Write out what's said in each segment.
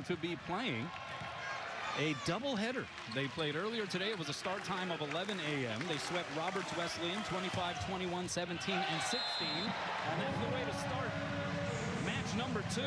to be playing a doubleheader. They played earlier today. It was a start time of 11 a.m. They swept Roberts Wesleyan 25, 21, 17, and 16. And that's the way to start match number 2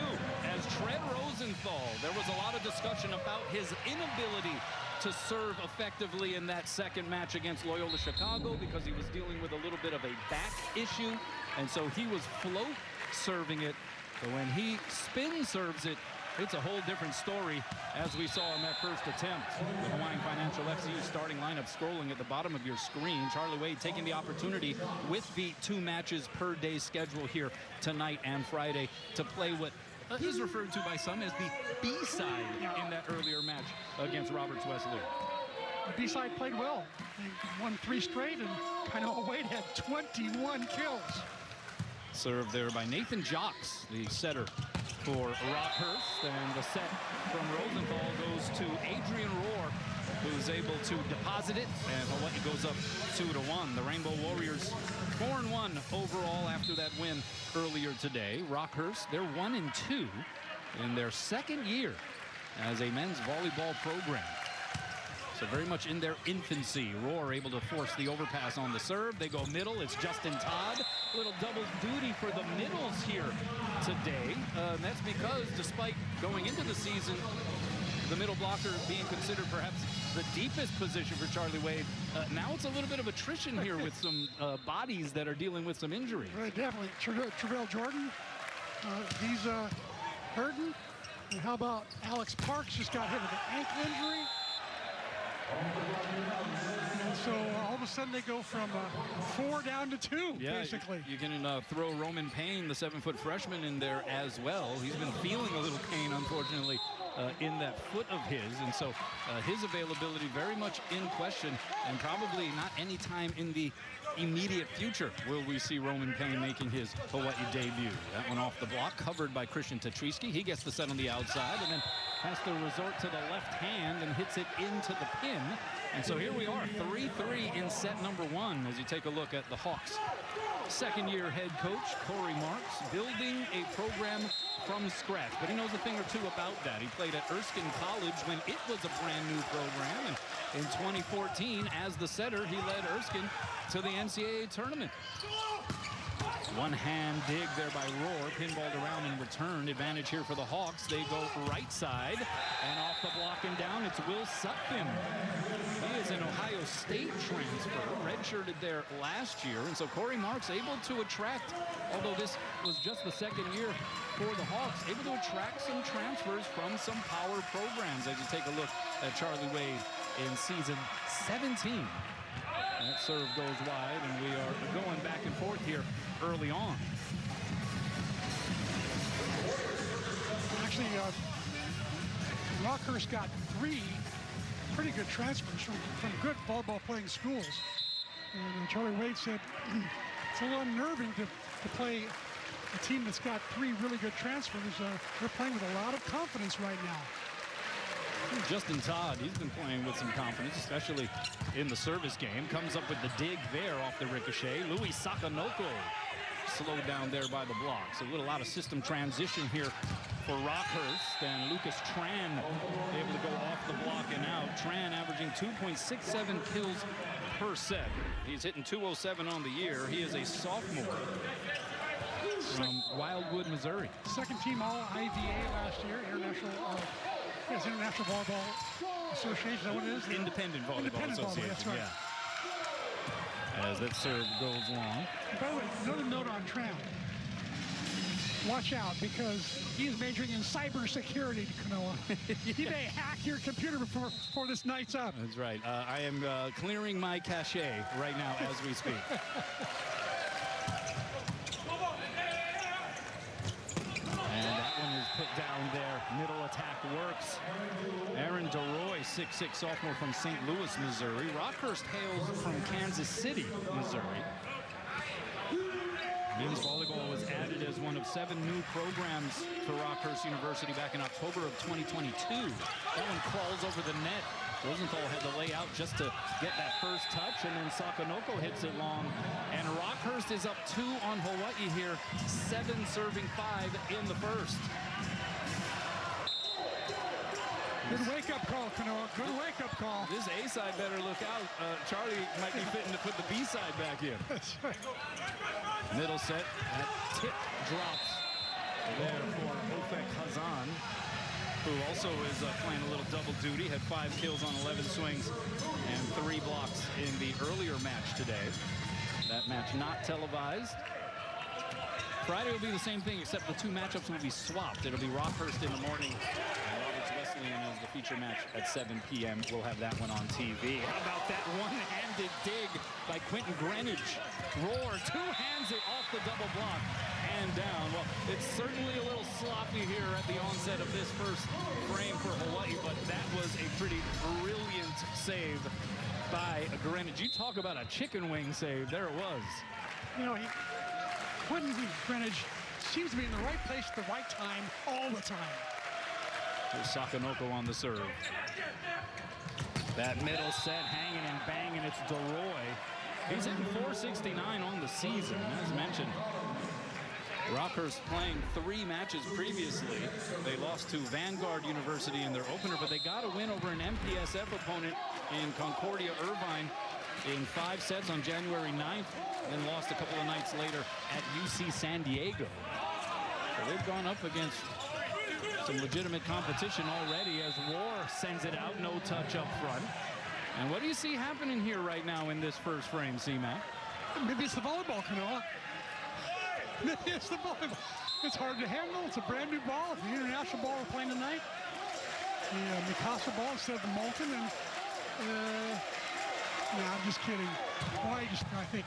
as Tread Rosenthal. There was a lot of discussion about his inability to serve effectively in that second match against Loyola Chicago because he was dealing with a little bit of a back issue. And so he was float serving it. But when he spin serves it, it's a whole different story, as we saw in that first attempt. The Hawaiian Financial FCU starting lineup scrolling at the bottom of your screen. Charlie Wade taking the opportunity with the 2 matches per day schedule here tonight and Friday to play what is referred to by some as the B-side in that earlier match against Roberts Wesleyan. The B-side played well. They won 3 straight, and Kainoa Wade had 21 kills. Served there by Nathan Jocks, the setter for Rockhurst, and the set from Rosenthal goes to Adrian Rohr, who's able to deposit it, and Hawaii goes up 2-1. The Rainbow Warriors 4-1 overall after that win earlier today. Rockhurst, they're 1-2 in their second year as a men's volleyball program. So very much in their infancy. Rohr able to force the overpass on the serve. They go middle. It's Justin Todd. Little double duty for the middles here today. That's because despite going into the season, the middle blocker being considered perhaps the deepest position for Charlie Wade, now it's a little bit of attrition here with some bodies that are dealing with some injuries. Right, definitely. Travell Jordan, he's hurting. And how about Alex Parks, just got hit with an ankle injury. And so all of a sudden they go from 4 down to 2, basically. You can throw Roman Payne, the 7-foot freshman, in there as well. He's been feeling a little pain, unfortunately, in that foot of his. And so his availability very much in question, and probably not any time in the immediate future will we see Roman Payne making his Hawaii debut. That one off the block, covered by Christian Tatrisky. He gets the set on the outside, and then has to resort to the left hand and hits it into the pin. And so here we are, 3-3 in set number 1 as you take a look at the Hawks. Second-year head coach Corey Marks building a program from scratch, but he knows a thing or two about that. He played at Erskine College when it was a brand new program, and in 2014 as the setter he led Erskine to the NCAA tournament. One-hand dig there by Rohr, pinballed around and returned. Advantage here for the Hawks. They go right side, and off the block and down, it's Will Sutphin. He is an Ohio State transfer, redshirted there last year, and so Corey Marks able to attract, although this was just the second year for the Hawks, able to attract some transfers from some power programs as you take a look at Charlie Wade in season 17. That serve goes wide, and we are going back and forth here early on. Actually, Rockhurst got 3 pretty good transfers from good volleyball playing schools. And Charlie Wade said it's a little unnerving to play a team that's got 3 really good transfers. They're playing with a lot of confidence right now. Justin Todd, he's been playing with some confidence, especially in the service game. Comes up with the dig there off the ricochet. Louis Sakanoko slowed down there by the block. So a little out of system transition here for Rockhurst, and Lucas Tran able to go off the block and out. Tran averaging 2.67 kills per set. He's hitting 207 on the year. He is a sophomore from Wildwood, Missouri. Second team all IVA last year, International Volleyball Association. Is that what it is? Independent Volleyball Association. That's right. Yeah. As that serve goes long. By the way, another note on Tran. Watch out, because he is majoring in cybersecurity, Kanoa. He may hack your computer before this night's up. That's right. I am clearing my cache right now as we speak. And that one is put down there. Middle attack works. Aaron DeRoy, 6'6", sophomore from St. Louis, Missouri. Rockhurst hails from Kansas City, Missouri. Men's volleyball was added as one of 7 new programs to Rockhurst University back in October of 2022. That one crawls over the net. Rosenthal had to lay out just to get that first touch, and then Sakanoko hits it long. And Rockhurst is up 2 on Hawaii here, 7 serving 5 in the first. Good wake-up call, Kanoa. Good wake-up call. This A side better look out. Charlie might be fitting to put the B side back in. That's right. Middle set. That tip drops there for Ofek Hazan, who also is playing a little double duty. Had 5 kills on 11 swings and 3 blocks in the earlier match today. That match not televised. Friday will be the same thing, except the 2 matchups will be swapped. It'll be Rockhurst in the morning and Roberts Wesleyan as the feature match at 7 p.m. We'll have that one on TV. How about that one-handed dig by Quentin Greenwich? Roar, 2 hands it off the double block and down. Well, it's certainly a little sloppy here at the onset of this first frame for Hawaii, but that was a pretty brilliant save by Greenwich. You talk about a chicken wing save. There it was. You know, Quentin Greenwich seems to be in the right place at the right time all the time. Here's Sakanoko on the serve. That middle set hanging and banging. It's DeRoy. He's hitting .469 on the season, as mentioned. Rockhurst playing 3 matches previously. They lost to Vanguard University in their opener, but they got a win over an MPSF opponent in Concordia Irvine in 5 sets on January 9th, then lost a couple of nights later at UC San Diego. So they've gone up against some legitimate competition already as Roar sends it out, no touch up front. And what do you see happening here right now in this first frame, C-Mac? Maybe it's the volleyball, Kanoa. Maybe it's the volleyball. It's hard to handle. It's a brand new ball. It's the international ball we're playing tonight. The Mikasa ball instead of the Molten. And no, I'm just kidding. Hawaii just, I think,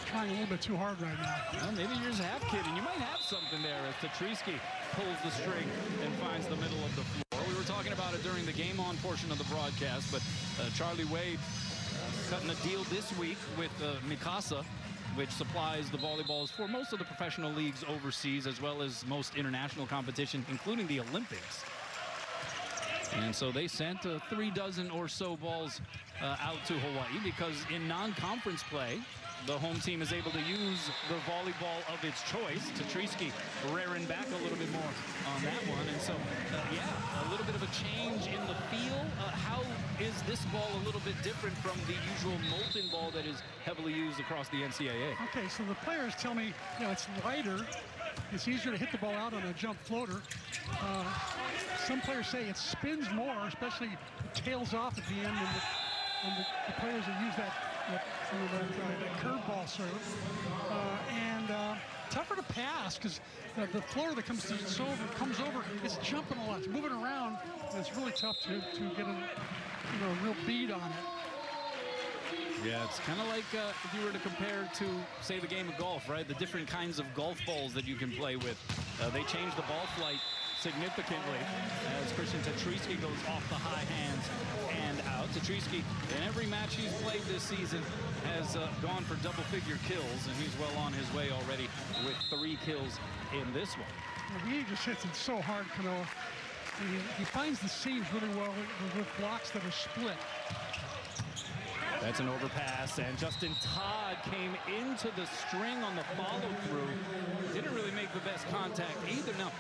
trying a little bit too hard right now. Well, maybe you're just half kidding. You might have something there as Tatriski pulls the string and finds the middle of the floor. We were talking about it during the game on portion of the broadcast, but Charlie Wade cutting a deal this week with Mikasa, which supplies the volleyballs for most of the professional leagues overseas, as well as most international competition, including the Olympics. And so they sent 3 dozen or so balls out to Hawaii because in non-conference play, the home team is able to use the volleyball of its choice. Tatriski rearing back a little bit more on that one. And so, yeah, a little bit of a change in the feel. How is this ball a little bit different from the usual Molten ball that is heavily used across the NCAA? Okay, so the players tell me, you know, it's lighter. It's easier to hit the ball out on a jump floater. Some players say it spins more, especially it tails off at the end, and the players that use that curveball serve. And tougher to pass because the floater that comes over, it's jumping a lot, it's moving around, and it's really tough to get a real bead on it. Yeah, it's kind of like if you were to compare to, say, the game of golf, right? The different kinds of golf balls that you can play with. They change the ball flight significantly as Christian Tatriski goes off the high hands and out. Tatriski, in every match he's played this season, has gone for double-figure kills, and he's well on his way already with 3 kills in this one. Well, he just hits it so hard, Kanoa. He finds the seams really well with blocks that are split. That's an overpass, and Justin Todd came into the string on the follow-through. Didn't really make the best contact either. Now,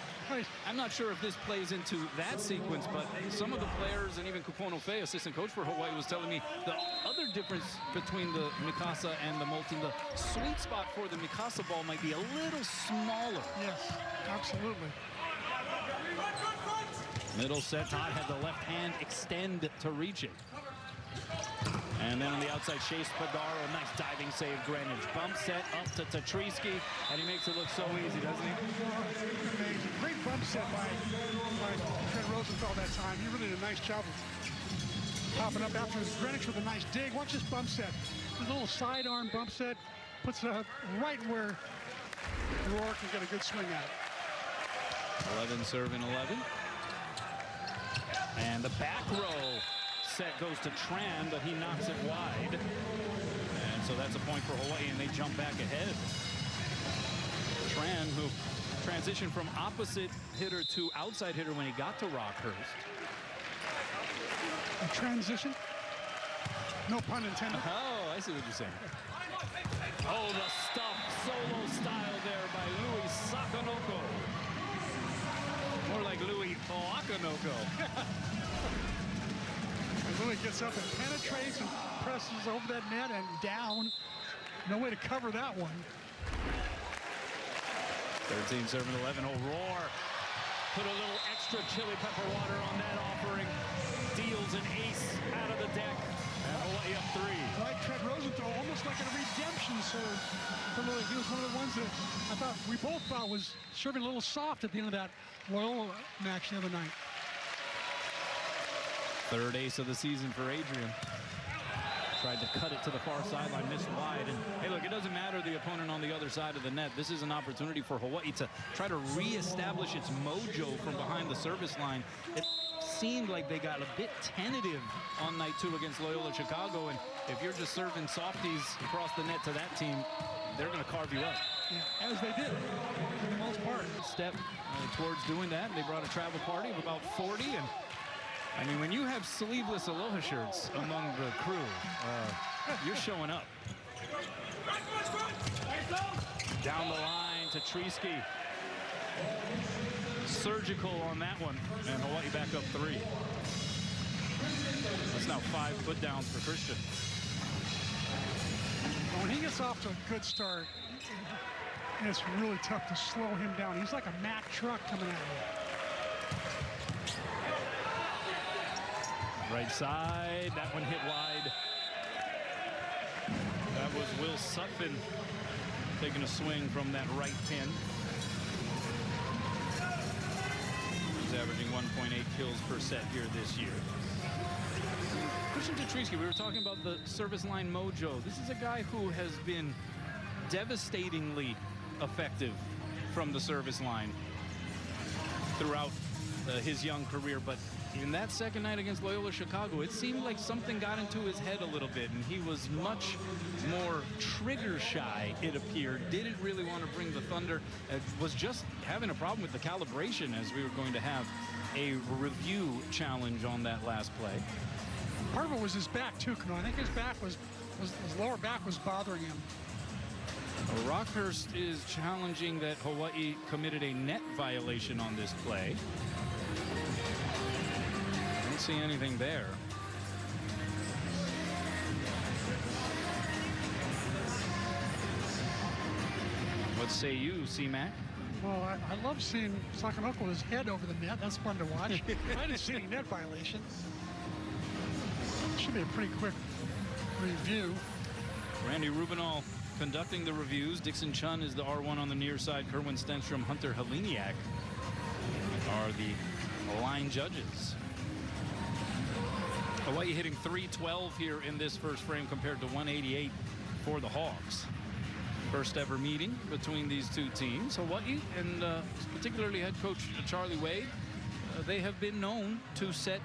I'm not sure if this plays into that sequence, but some of the players, and even Kupono Fei, assistant coach for Hawaii, was telling me the other difference between the Mikasa and the Molten, the sweet spot for the Mikasa ball might be a little smaller. Yes, absolutely. Middle set, Todd had the left hand extend to reach it. And then on the outside, Chase Padaro, nice diving save, Greenwich. Bump set up to Tatriski, and he makes it look so easy, doesn't he? Amazing. Great bump set by Trent Rosenthal that time. He really did a nice job of popping up after Greenwich with a nice dig. Watch this bump set. A little sidearm bump set. Puts it right where Roar can get a good swing at it. 11 serving 11. And the back row set goes to Tran, but he knocks it wide. And so that's a point for Hawaii, and they jump back ahead. Tran, who transitioned from opposite hitter to outside hitter when he got to Rockhurst. A transition? No pun intended. Oh, I see what you're saying. Oh, the stuff solo style there by Louis Sakanoko. More like Louis Oakanoko. And Lily gets up and penetrates and presses over that net and down. No way to cover that one. 13 serving 11. O'Rourke put a little extra chili pepper water on that offering. Deals an ace out of the deck. And Hawaii up 3. Right, Trent Rosenthal, almost like a redemption serve for Lily. He was one of the ones that I thought we both thought was serving a little soft at the end of that Loyola match the other night. Third ace of the season for Adrian. Tried to cut it to the far sideline, missed wide. And hey, look, it doesn't matter the opponent on the other side of the net. This is an opportunity for Hawaii to try to reestablish its mojo from behind the service line. It seemed like they got a bit tentative on night 2 against Loyola Chicago. And if you're just serving softies across the net to that team, they're going to carve you up. Yeah, as they did, for the most part. Step towards doing that. They brought a travel party of about 40. And I mean, when you have sleeveless Aloha shirts among the crew, you're showing up. Down the line to Treesky. Surgical on that one, and Hawaii back up 3. That's now 5 put downs for Christian. When he gets off to a good start, it's really tough to slow him down. He's like a Mack truck coming at him. Right side, that one hit wide. That was Will Sutphin taking a swing from that right pin. He's averaging 1.8 kills per set here this year. Christian Tetrisky, we were talking about the service line mojo. This is a guy who has been devastatingly effective from the service line throughout his young career, but in that second night against Loyola Chicago, it seemed like something got into his head a little bit, and he was much more trigger shy, it appeared. Didn't really want to bring the thunder. Was just having a problem with the calibration, as we were going to have a review challenge on that last play. Part of it was his back too, Kano. I think his back was his lower back was bothering him. Rockhurst is challenging that Hawaii committed a net violation on this play. Don't see anything there. What say you, C-Mac? Well, I love seeing Sakamoko with his head over the net. That's fun to watch. I didn't see any net violation. Should be a pretty quick review. Randy Rubinall conducting the reviews. Dixon Chun is the R1 on the near side. Kerwin Stenstrom, Hunter Heleniak are the line judges. Hawaii hitting .312 here in this first frame compared to 188 for the Hawks. First ever meeting between these two teams. Hawaii and particularly head coach Charlie Wade, they have been known to set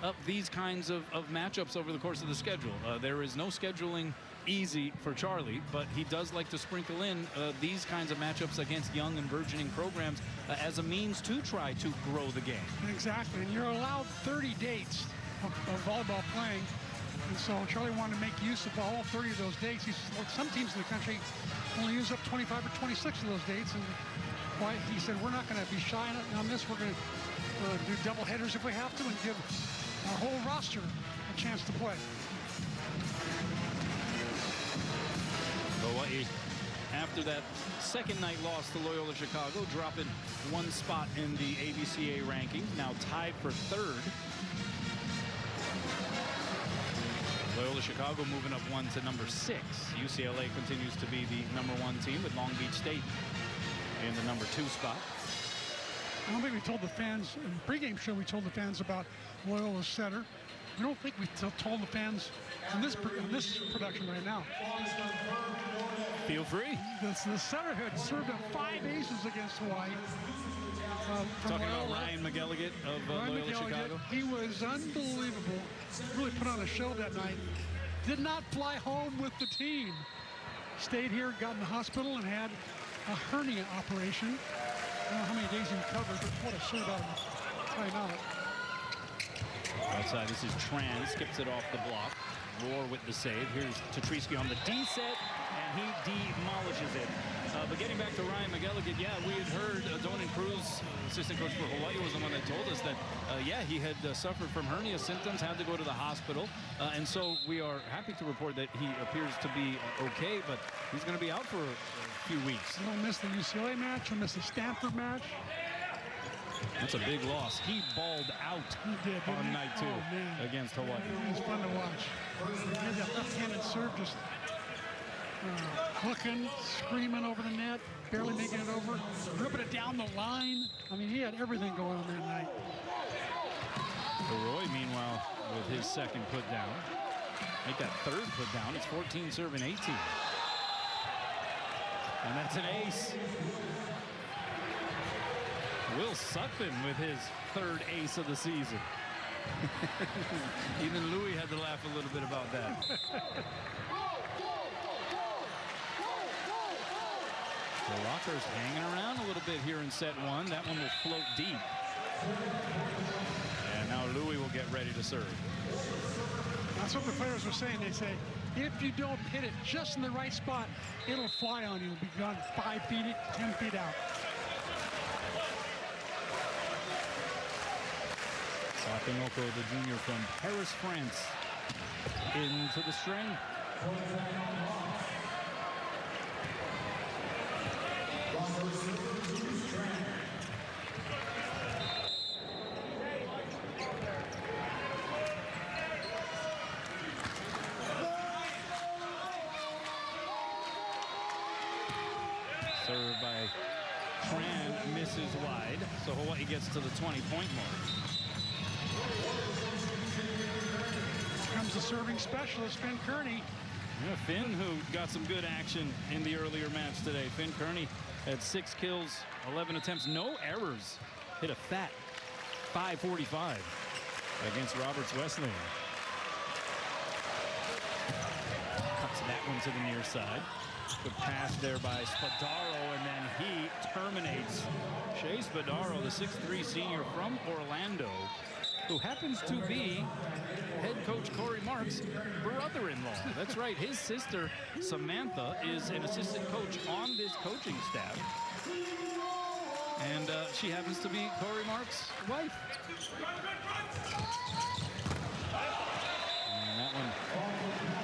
up these kinds of matchups over the course of the schedule. There is no scheduling easy for Charlie, but he does like to sprinkle in these kinds of matchups against young and burgeoning programs as a means to try to grow the game. Exactly, and you're allowed 30 dates of volleyball playing, and so Charlie wanted to make use of all 30 of those dates. He said, look, some teams in the country only use up 25 or 26 of those dates, and he said we're not going to be shy on this. We're going to do double headers if we have to, and give our whole roster a chance to play. Hawaii, after that second night loss to Loyola Chicago, dropping one spot in the ABCA rankings, now tied for third. Loyola Chicago moving up one to number 6. UCLA continues to be the #1 team with Long Beach State in the #2 spot. I don't think we told the fans in the pregame show. We told the fans about Loyola's setter. We don't think we told the fans in this production right now. Feel free. The setter had served up 5 aces against Hawaii. Talking about Ryan McElligott of Loyola Chicago. He was unbelievable. Really put on a show that night. Did not fly home with the team. Stayed here, got in the hospital, and had a hernia operation. I don't know how many days he recovered, but what a shootout timeout. outside. This is Tran, skips it off the block. Roar with the save. Here's Tatriski on the D set, and he demolishes it. But getting back to Ryan McElligott, yeah, we had heard Donan Cruz, assistant coach for Hawaii, was the one that told us that, yeah, he had suffered from hernia symptoms, had to go to the hospital. And so we are happy to report that he appears to be okay, but he's going to be out for a few weeks. He'll miss the UCLA match. He'll miss the Stanford match. That's a big loss. He balled out on night 2 against Hawaii. It was fun to watch. He had that left-handed serve just hooking, screaming over the net, barely making it over, ripping it down the line. I mean, he had everything going on that night. Roy, meanwhile, with his second put down. Make that third put down. It's 14 serving 18. And that's an ace. Will Sutphin with his third ace of the season. Even Louis had to laugh a little bit about that. So Rockhurst hanging around a little bit here in set 1. That one will float deep. And now Louis will get ready to serve. That's what the players were saying. They say, if you don't hit it just in the right spot, it'll fly on you. It'll be gone 5 feet, 10 feet out. Sakanoko, the junior from Paris, France, into the string. Served by Tran, misses wide, so Hawaii gets to the 20-point mark. Here comes the serving specialist, Finn Kearney. Yeah, Finn, who got some good action in the earlier match today. Finn Kearney had 6 kills, 11 attempts, no errors. Hit a fat 545 against Roberts Wesleyan. Cuts that one to the near side. Good pass there by Spadaro, and then he terminates. Shea Spadaro, the 6'3" senior from Orlando, who happens to be head coach Corey Marks' brother-in-law. That's right, his sister Samantha is an assistant coach on this coaching staff. And she happens to be Corey Marks' wife. And that one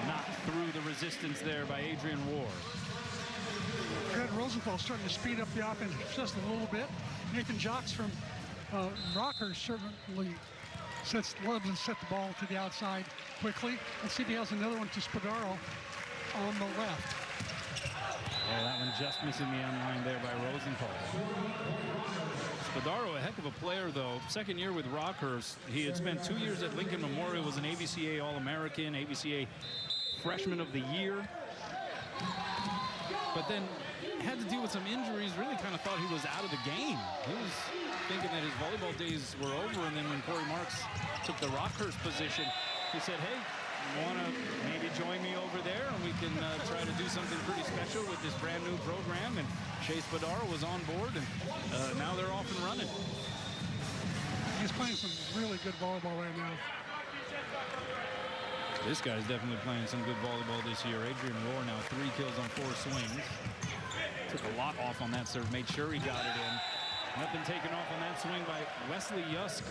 knocked through the resistance there by Adrian Rohr. Fred Rosenthal starting to speed up the offense just a little bit. Nathan Jocks from Rockhurst certainly loves to set the ball to the outside quickly. Let's see if he has another one to Spadaro on the left. Yeah, that one just missing the end line there by Rosenthal. Spadaro, a heck of a player, though. Second year with Rockhurst. He had spent 2 years at Lincoln Memorial, was an ABCA All-American, ABCA Freshman of the Year. But then had to deal with some injuries, really kind of thought he was out of the game. He was thinking that his volleyball days were over, and then when Corey Marks took the Rockhurst position, he said, hey, you want to maybe join me over there, and we can try to do something pretty special with this brand new program. And Shea Spadaro was on board, and now they're off and running. He's playing some really good volleyball right now. This guy's definitely playing some good volleyball this year. Adrian Rohr now 3 kills on 4 swings. Took a lot off on that serve, made sure he got it in. Nothing taken off on that swing by Wesley Yusk.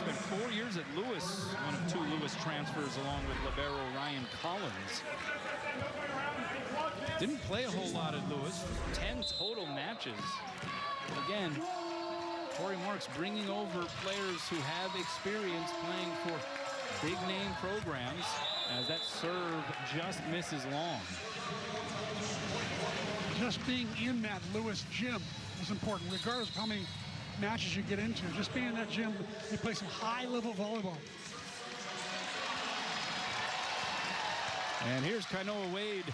Spent 4 years at Lewis, one of 2 Lewis transfers along with libero Ryan Collins. Didn't play a whole lot at Lewis, 10 total matches. But again, Corey Marks bringing over players who have experience playing for big name programs, as that serve just misses long. Just being in that Lewis gym is important, regardless of how many matches you get into. Just being in that gym, you play some high-level volleyball. And here's Kainoa Wade.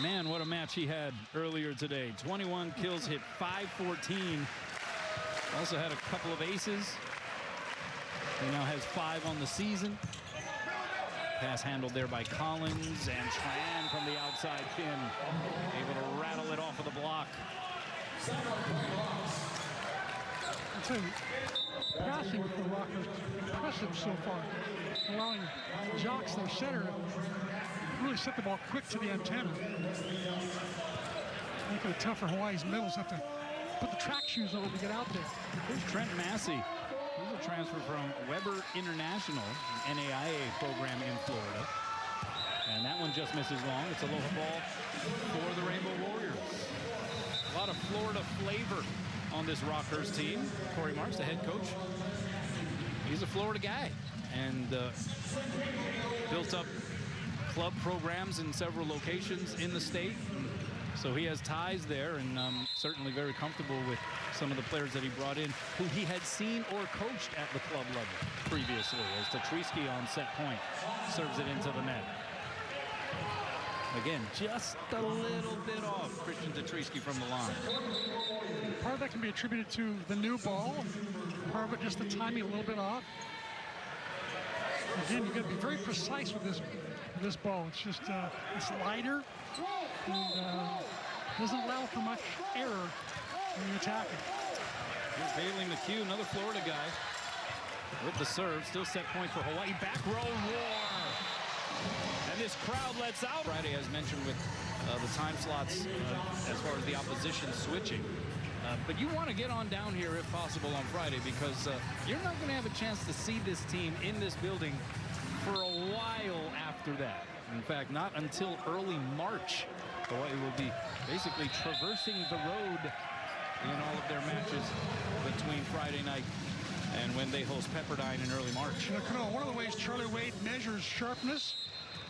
Man, what a match he had earlier today. 21 kills, hit 514. Also had a couple of aces. He now has 5 on the season. Pass handled there by Collins, and Tran from the outside pin, able to rattle it off of the block. I'll tell you, passing for Rockhurst, aggressive so far, allowing Jocks, their center, to really set the ball quick to the antenna. Making it tough for Hawaii's middles, have to put the track shoes on to get out there. Here's Trent Massey. He's a transfer from Weber International, an NAIA program in Florida. And that one just misses long. It's a Aloha ball for the Rainbow Warriors. A lot of Florida flavor on this Rockhurst team. Corey Marks, the head coach, he's a Florida guy and built up club programs in several locations in the state. So he has ties there, and certainly very comfortable with some of the players that he brought in who he had seen or coached at the club level previously, as Tatriski on set point serves it into the net. Again, just a little bit off Christian Tatriski from the line. Part of that can be attributed to the new ball. Part of it just the timing a little bit off. Again, you've got to be very precise with this ball. It's just it's lighter and doesn't allow for much error when you attack it. Here's Bailey McHugh, another Florida guy, with the serve. Still set point for Hawaii. Back row roar. And this crowd lets out. Friday, as mentioned, with the time slots as far as the opposition switching. But you want to get on down here if possible on Friday, because you're not going to have a chance to see this team in this building for a while after that. In fact, not until early March. Hawaii will be basically traversing the road in all of their matches between Friday night and when they host Pepperdine in early March. One of the ways Charlie Wade measures sharpness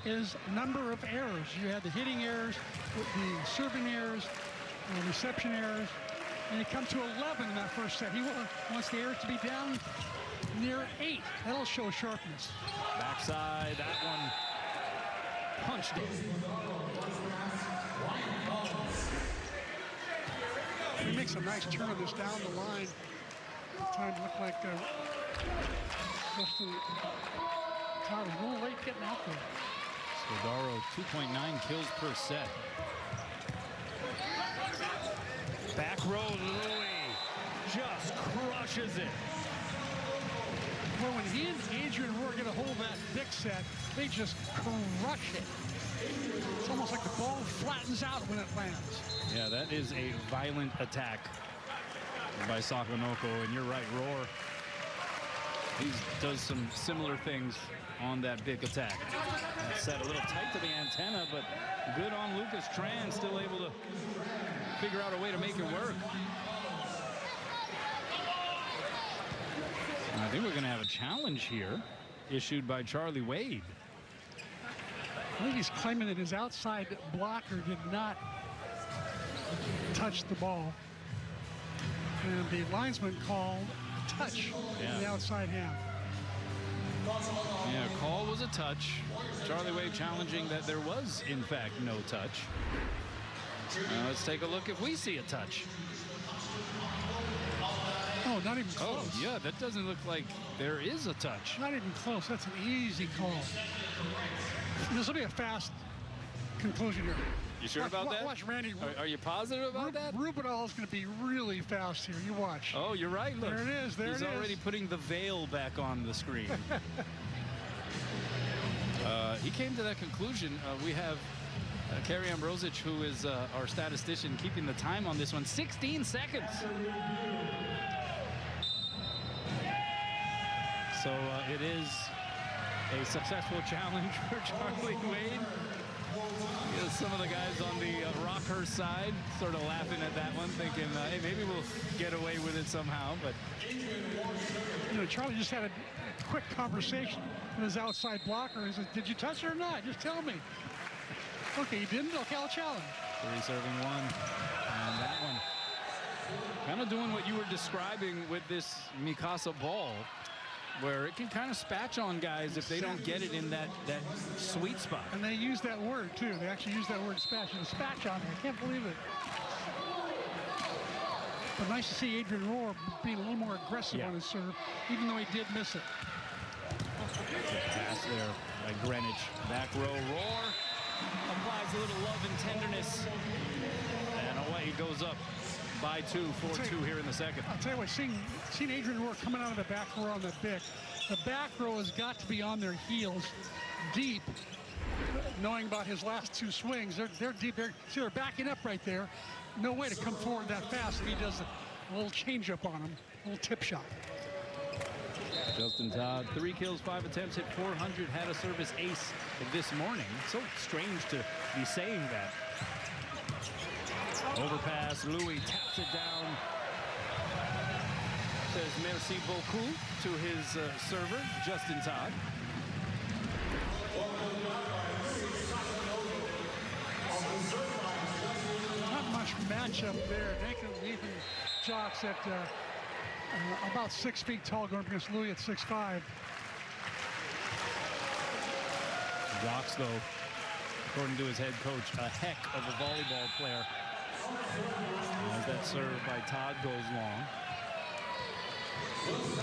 is number of errors. You had the hitting errors, the serving errors, the reception errors, and you come to 11 in that first set. He wants the errors to be down near 8. That'll show sharpness. Backside, that one punched it. He makes a nice turn of this down the line. Time to look like Justin Todd was a little late getting out there. Scodaro, 2.9 kills per set. Back row, Louis just crushes it. Well, when he and Adrian Rohr get a hold of that big set, they just crush it. It's almost like the ball flattens out when it lands. Yeah, that is a violent attack by Sakonoko, and you're right, Rohr. He does some similar things on that big attack. Set a little tight to the antenna, but good on Lucas Tran, still able to figure out a way to make it work. And I think we're going to have a challenge here issued by Charlie Wade. I think he's claiming that his outside blocker did not touch the ball. And the linesman called touch in the outside hand. Yeah, call was a touch. Charlie Wade challenging that there was, in fact, no touch. Let's take a look if we see a touch. Oh, not even close. Oh, yeah, that doesn't look like there is a touch. Not even close. That's an easy call. This will be a fast conclusion here. You sure about that? Watch Randy. Are you positive about that? Rubenall is going to be really fast here. You watch. Oh, you're right. Look, there it is. There it is. He's already putting the veil back on the screen. He came to that conclusion. We have Kerry Ambrosic, who is our statistician, keeping the time on this one. 16 seconds. So it is a successful challenge for Charlie Wade. Some of the guys on the Rockhurst side sort of laughing at that one, thinking, hey, maybe we'll get away with it somehow. But you know, Charlie just had a quick conversation with his outside blocker. He said, did you touch it or not? Just tell me. Okay, you didn't? Okay, I'll challenge. 3 serving 1. And that one kind of doing what you were describing with this Mikasa ball, where it can kind of spatch on guys if they don't get it in that sweet spot. And they use that word, too. They actually use that word, spatch. And a spatch on it. I can't believe it. But nice to see Adrian Rohr being a little more aggressive on his serve, even though he did miss it. Pass there by Greenwich. Back row, Rohr applies a little love and tenderness. And away he goes up by 2, 4-2 here in the second. I'll tell you what, seeing Adrian Rohr coming out of the back row on the back row has got to be on their heels deep, knowing about his last 2 swings. They're deep. They're backing up right there. No way to come forward that fast if he does a little change-up on him, a little tip shot. Justin Todd, 3 kills, 5 attempts, hit 400, had a service ace this morning. So strange to be saying that. Overpass, Louis taps it down. Says merci beaucoup to his server, Justin Todd. Not much matchup there. Nathan Jocks at about 6 feet tall, going up against Louis at 6'5". Jocks, though, according to his head coach, a heck of a volleyball player. As that serve by Todd goes long.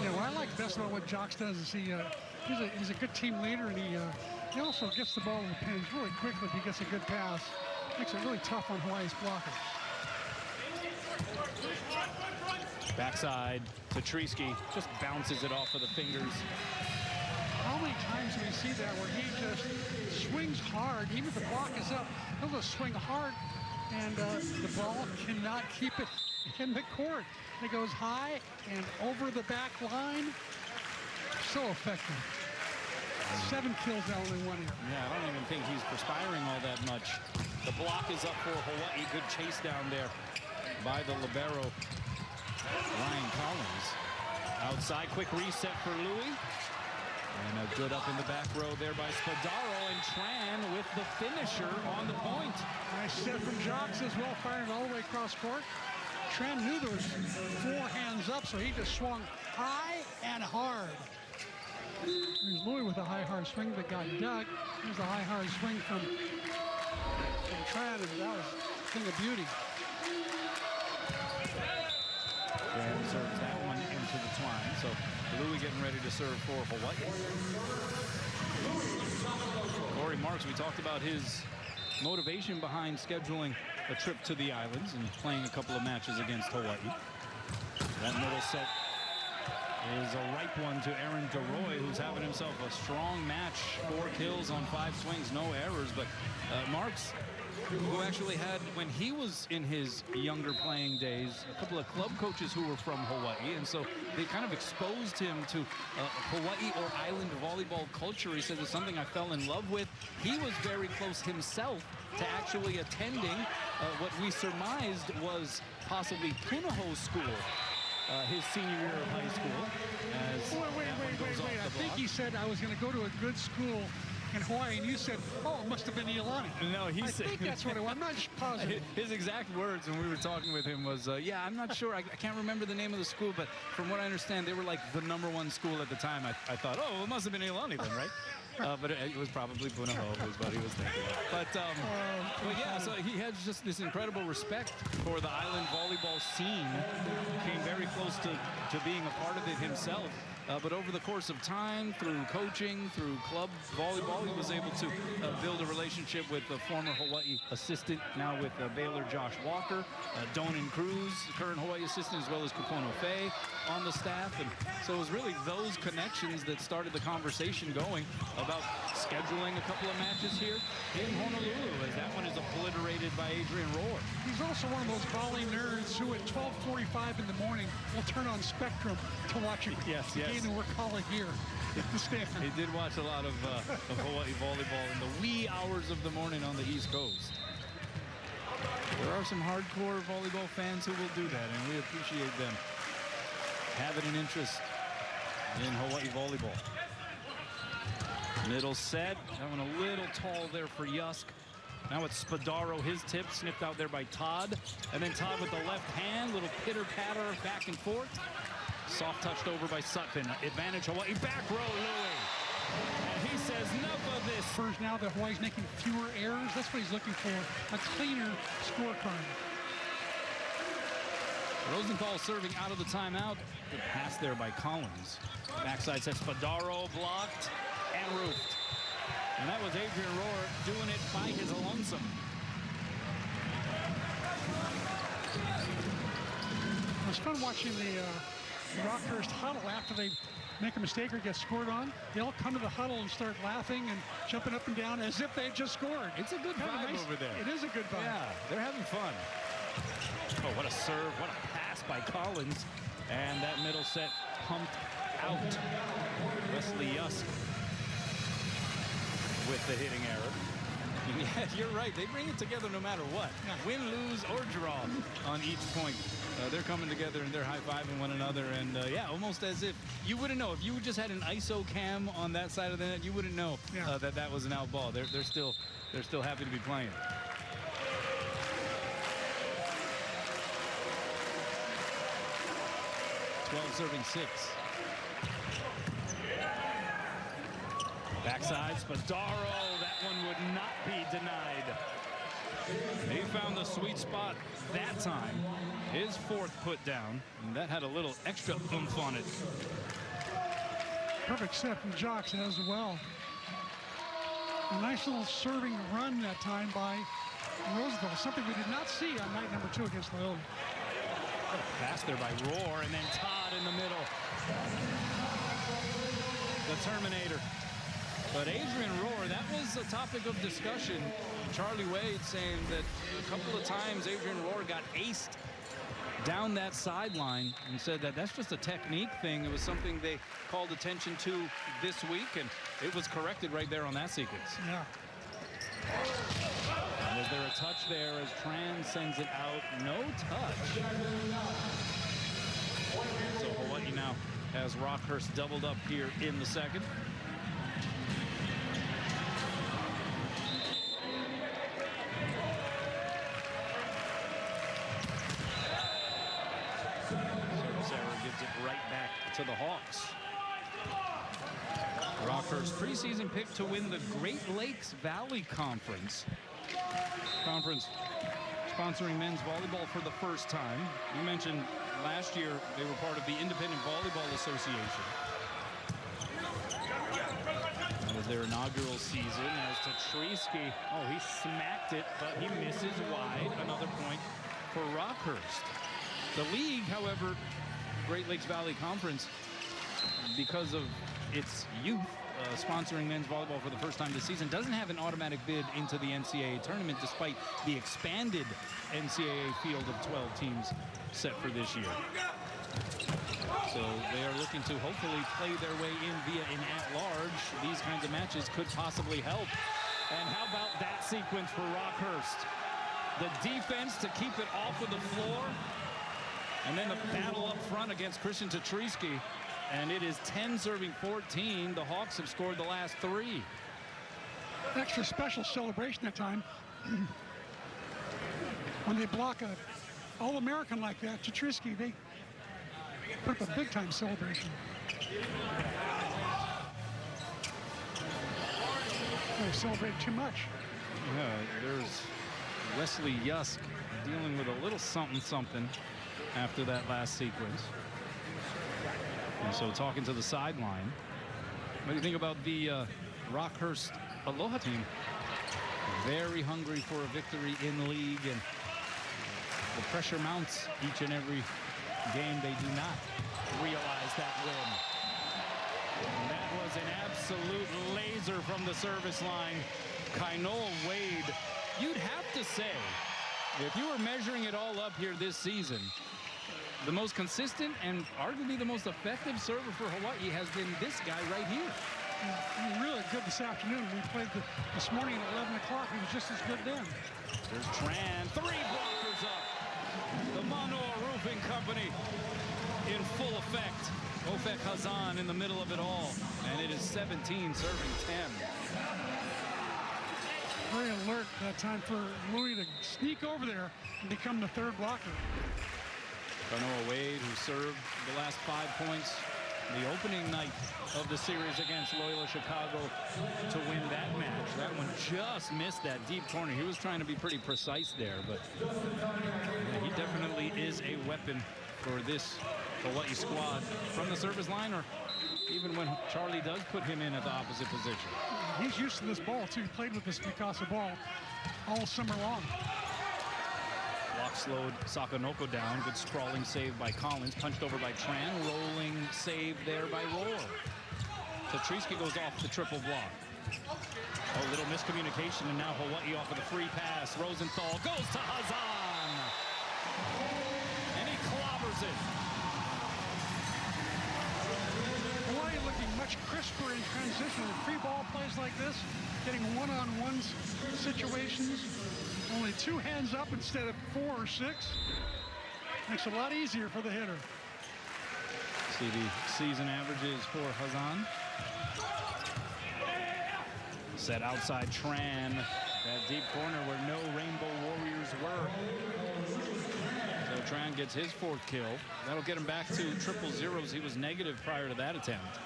Yeah, what I like best about what Jocks does is he's a good team leader, and he also gets the ball to the pins really quickly if he gets a good pass. Makes it really tough on Hawaii's blockers. Backside to Treesky, just bounces it off of the fingers. How many times do we see that where he just swings hard, even if the block is up, he'll just swing hard, and the ball cannot keep it in the court. It goes high and over the back line. So effective. 7 kills now, only 1 here. Yeah, I don't even think he's perspiring all that much. The block is up for Hawaii. Good chase down there by the libero, Ryan Collins. Outside, quick reset for Louis. And a good up in the back row there by Spadaro, and Tran with the finisher on the point. Nice set from Jocks as well, firing all the way across court. Tran knew there was 4 hands up, so he just swung high and hard. There's Louis with a high, hard swing that got dug. There's a high, hard swing from Tran, and that was a thing of beauty. And serves that one into the twine. So Louis getting ready to serve for Hawaii. Corey Marks, we talked about his motivation behind scheduling a trip to the islands and playing a couple of matches against Hawaii. That middle set is a ripe one to Aaron DeRoy, who's having himself a strong match. 4 kills on 5 swings, no errors. But Marks, who actually had, when he was in his younger playing days, a couple of club coaches who were from Hawaii, and so they kind of exposed him to Hawaii or island volleyball culture. He said it's something I fell in love with. He was very close himself to actually attending what we surmised was possibly Punahou School, his senior year of high school. Wait. I think he said I was going to go to a good school in Hawaii, and you said, oh, it must have been Iolani. No, he said... I think that's what it was. I'm not positive. His exact words when we were talking with him was, yeah, I'm not sure. I can't remember the name of the school, but from what I understand, they were like the #1 school at the time. I thought, oh, it must have been Iolani then, right? But it was probably Punahou is what he was thinking. But yeah, so he had just this incredible respect for the island volleyball scene. Came very close to being a part of it himself. But over the course of time, through coaching, through club volleyball, he was able to build a relationship with the former Hawaii assistant, now with Baylor Josh Walker, Donan Cruz, current Hawaii assistant, as well as Kupono Faye on the staff. And so it was really those connections that started the conversation going about scheduling a couple of matches here in Honolulu, as that one is obliterated by Adrian Rohr. He's also one of those volley nerds who at 12:45 in the morning will turn on Spectrum to watch the game that we're calling here at the stand. He did watch a lot of Hawaii volleyball in the wee hours of the morning on the East Coast. There are some hardcore volleyball fans who will do that, and we appreciate them having an interest in Hawaii volleyball. Middle set, that one a little tall there for Yusk. Now it's Spadaro, his tip snipped out there by Todd. And then Todd with the left hand, little pitter-patter back and forth. Soft touched over by Sutphin. Advantage Hawaii, back row Louis. And he says, enough of this. First, now that Hawaii's making fewer errors, that's what he's looking for, a cleaner scorecard. Rosenthal serving out of the timeout. Good pass there by Collins. Backside set, Spadaro blocked and roofed. And that was Adrian Rohr doing it by his lonesome. fun watching the Rockhurst huddle after they make a mistake or get scored on. They all come to the huddle and start laughing and jumping up and down as if they just scored. It's a good vibe over there. It is a good vibe. Yeah, they're having fun. Oh, what a serve, what a pass by Collins. And that middle set pumped out. Wesley Yusk with the hitting error. Yeah, you're right. They bring it together no matter what. Yeah. Win, lose, or draw on each point. They're coming together and they're high-fiving one another. And, yeah, almost as if you wouldn't know. If you just had an ISO cam on that side of the net, you wouldn't know that that was an out ball. They're still happy to be playing. Serving 6. Backside, Spadaro. That one would not be denied. He found the sweet spot that time. His 4th put down, and that had a little extra oomph on it. Perfect set from Jocks as well. A nice little serving run that time by Roosevelt, something we did not see on night number 2 against Loyola. Pass there by Rohr, and then Todd in the middle. The Terminator. But Adrian Rohr, that was a topic of discussion. Charlie Wade saying that a couple of times Adrian Rohr got aced down that sideline and said that that's just a technique thing. It was something they called attention to this week, and it was corrected right there on that sequence. Yeah. Was there a touch there as Tran sends it out? No touch. So Hawaii now has Rockhurst doubled up here in the second. Service error gives it right back to the Hawks. Rockhurst preseason pick to win the Great Lakes Valley Conference sponsoring men's volleyball for the first time. You mentioned last year they were part of the Independent Volleyball Association. That was their inaugural season as Tatrisky. Oh, he smacked it, but he misses wide. Another point for Rockhurst. The league, however, Great Lakes Valley Conference, because of its youth, sponsoring men's volleyball for the first time this season, doesn't have an automatic bid into the NCAA tournament despite the expanded NCAA field of 12 teams set for this year. So they are looking to hopefully play their way in via an at-large. These kinds of matches could possibly help. And how about that sequence for Rockhurst? The defense to keep it off of the floor. And then the battle up front against Christian Tatrisky. And it is 10 serving 14. The Hawks have scored the last 3. Extra special celebration that time. When they block a All-American like that, Tatrisky, they put up a big-time celebration. They celebrate too much. Yeah, there's Wesley Yusk dealing with a little something after that last sequence. And so talking to the sideline, what do you think about the Rockhurst Aloha team? Very hungry for a victory in the league, and the pressure mounts each and every game. They do not realize that win. And that was an absolute laser from the service line. Kainoa Wade, you'd have to say, if you were measuring it all up here this season, the most consistent and arguably the most effective server for Hawaii has been this guy right here. Yeah, really good this afternoon. We played this morning at 11 o'clock. He was just as good then. There's Tran. 3 blockers up. The Manoa Roofing Company in full effect. Ofek Hazan in the middle of it all. And it is 17 serving 10. Very alert that time for Louis to sneak over there and become the 3rd blocker. Kainoa Wade, who served the last 5 points the opening night of the series against Loyola Chicago to win that match. That one just missed that deep corner. He was trying to be pretty precise there, but yeah, he definitely is a weapon for this Hawaii squad from the service line, or even when Charlie does put him in at the opposite position. He's used to this ball, too. He played with this Mikasa ball all summer long. Block slowed Sakanoko down. Good sprawling save by Collins. Punched over by Tran. Rolling save there by Rohr. So Treeski goes off the triple block. Oh, little miscommunication, and now Hawai'i off of the free pass. Rosenthal goes to Hazan. And he clobbers it. Hawaii looking much crisper in transition. With free ball plays like this, getting one-on-one situations. Only 2 hands up instead of 4 or 6. Makes it a lot easier for the hitter. See the season averages for Hazan. Set outside Tran. That deep corner where no Rainbow Warriors were. So Tran gets his 4th kill. That'll get him back to triple zeros. He was negative prior to that attempt.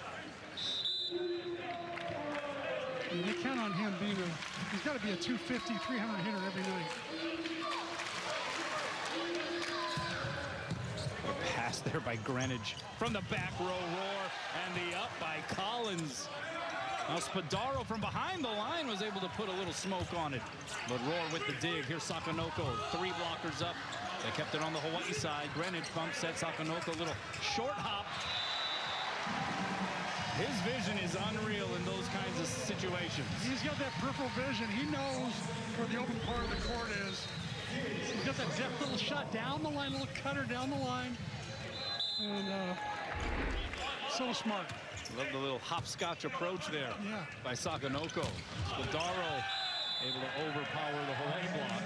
And they count on him being he's got to be a 250, 300 hitter every night. A pass there by Greenwich from the back row. Rohr, and the up by Collins. Now Spadaro from behind the line was able to put a little smoke on it. But Rohr with the dig. Here's Sakanoko, 3 blockers up. They kept it on the Hawai'i side. Greenwich bump set Sakanoko, a little short hop. His vision is unreal in those kinds of situations. He's got that peripheral vision. He knows where the open part of the court is. He's got that deft little shot down the line, little cutter down the line. And so smart. Love the little hopscotch approach there by Sakanoko. Spadaro able to overpower the Hawaii block.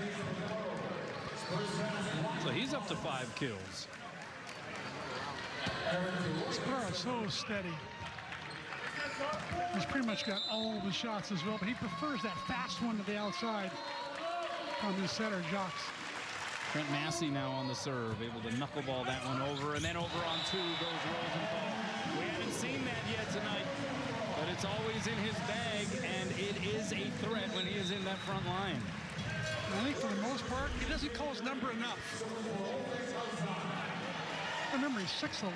So he's up to 5 kills. Spadaro so steady. He's pretty much got all of the shots as well, but he prefers that fast one to the outside from his setter, Jacques. Trent Massey now on the serve, able to knuckleball that one over, and then over on 2 goes Rosenthal. We haven't seen that yet tonight, but it's always in his bag, and it is a threat when he is in that front line. I think for the most part, he doesn't call his number enough. Remember, he's 6'11".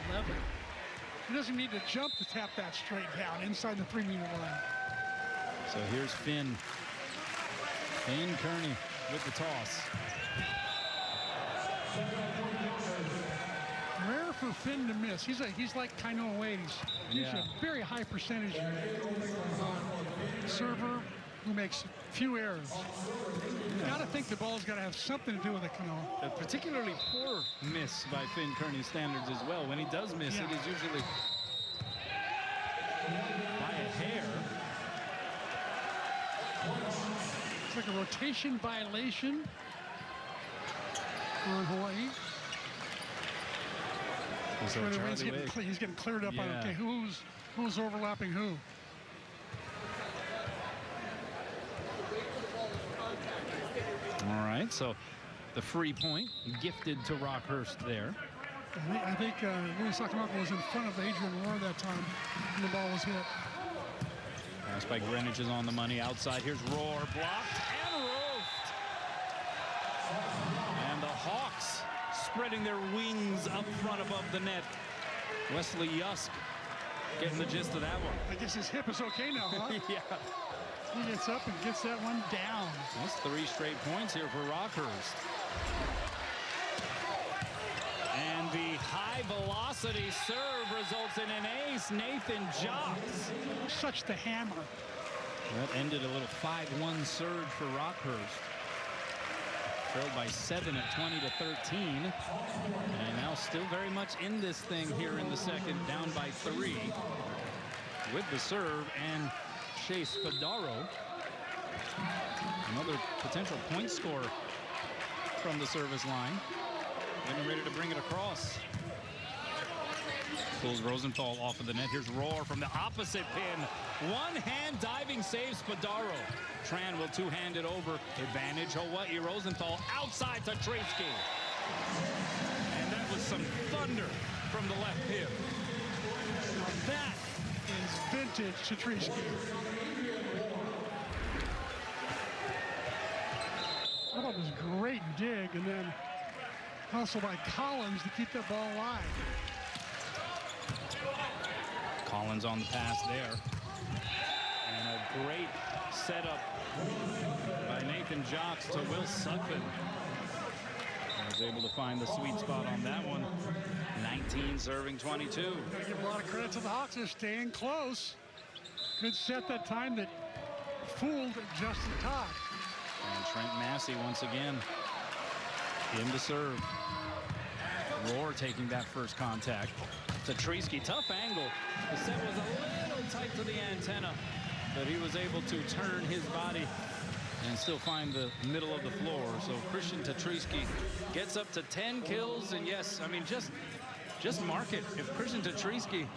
He doesn't need to jump to tap that straight down inside the 3-meter line. So here's Finn. Finn Kearney with the toss. Rare for Finn to miss. He's like Kainoa Wade. He's a very high percentage server who makes few errors. You got to think the ball's got to have something to do with it, Kanoa. A particularly poor miss by Finn Kearney's standards as well. When he does miss, it is usually by a hair. It's like a rotation violation on Hawaii. So he's getting cleared up on, okay, who's overlapping who? All right, so the free point gifted to Rockhurst there. I think Louis Sakamako was in front of Adrian Rohr that time when the ball was hit. Pass by Greenwich is on the money. Outside, here's Rohr, blocked and roofed. And the Hawks spreading their wings up front above the net. Wesley Yusk getting the gist of that one. I guess his hip is okay now, huh? Yeah. He gets up and gets that one down. That's 3 straight points here for Rockhurst. And the high-velocity serve results in an ace. Nathan Jacques. Such the hammer. That ended a little 5-1 surge for Rockhurst. Trailed by 7 at 20-13. And now still very much in this thing here in the second, down by 3. With the serve and Chase Spadaro. Another potential point scorer from the service line. Getting ready to bring it across. Pulls Rosenthal off of the net. Here's Rohr from the opposite pin. One-hand diving save Spadaro. Tran will two-hand it over. Advantage Hawaii. Rosenthal outside to Treeski. And that was some thunder from the left pin. Now that is vintage to Treeski. How about this great dig and then hustle by Collins to keep that ball alive. Collins on the pass there. And a great setup by Nathan Jacques to Will Sutphin. Was able to find the sweet spot on that one. 19 serving 22. Gotta give a lot of credit to the Hawks. They're staying close. Good set that time that fooled Justin Todd. And Trent Massey once again in to serve. Rohr taking that first contact. Tetrisky, tough angle. The set was a little tight to the antenna, but he was able to turn his body and still find the middle of the floor. So Christian Tetrisky gets up to 10 kills. And yes, I mean, just mark it. If Christian Tetrisky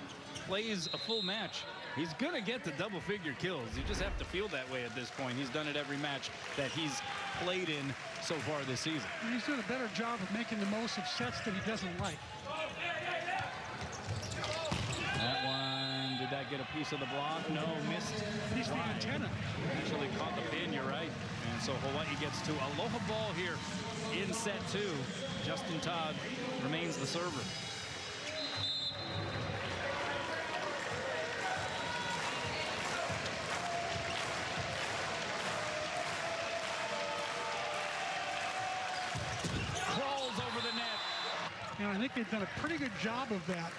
plays a full match, he's going to get to double-figure kills. You just have to feel that way at this point. He's done it every match that he's played in so far this season. And he's doing a better job of making the most of sets that he doesn't like. That one, did that get a piece of the block? No, missed. He's the antenna. Actually caught the pin, you're right. And so Hawaii gets to aloha ball here in set 2. Justin Todd remains the server. I think they've done a pretty good job of that.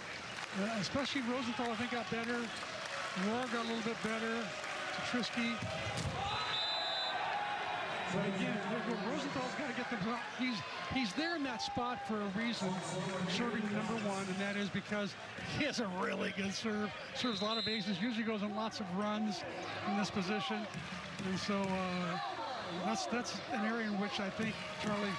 Especially Rosenthal, I think, got better. Rohr got a little bit better. Tetrisky. But again, Rosenthal's got to get them. He's there in that spot for a reason, serving number 1, and that is because he has a really good serve. Serves a lot of aces. Usually goes on lots of runs in this position, and so that's an area in which I think Charlie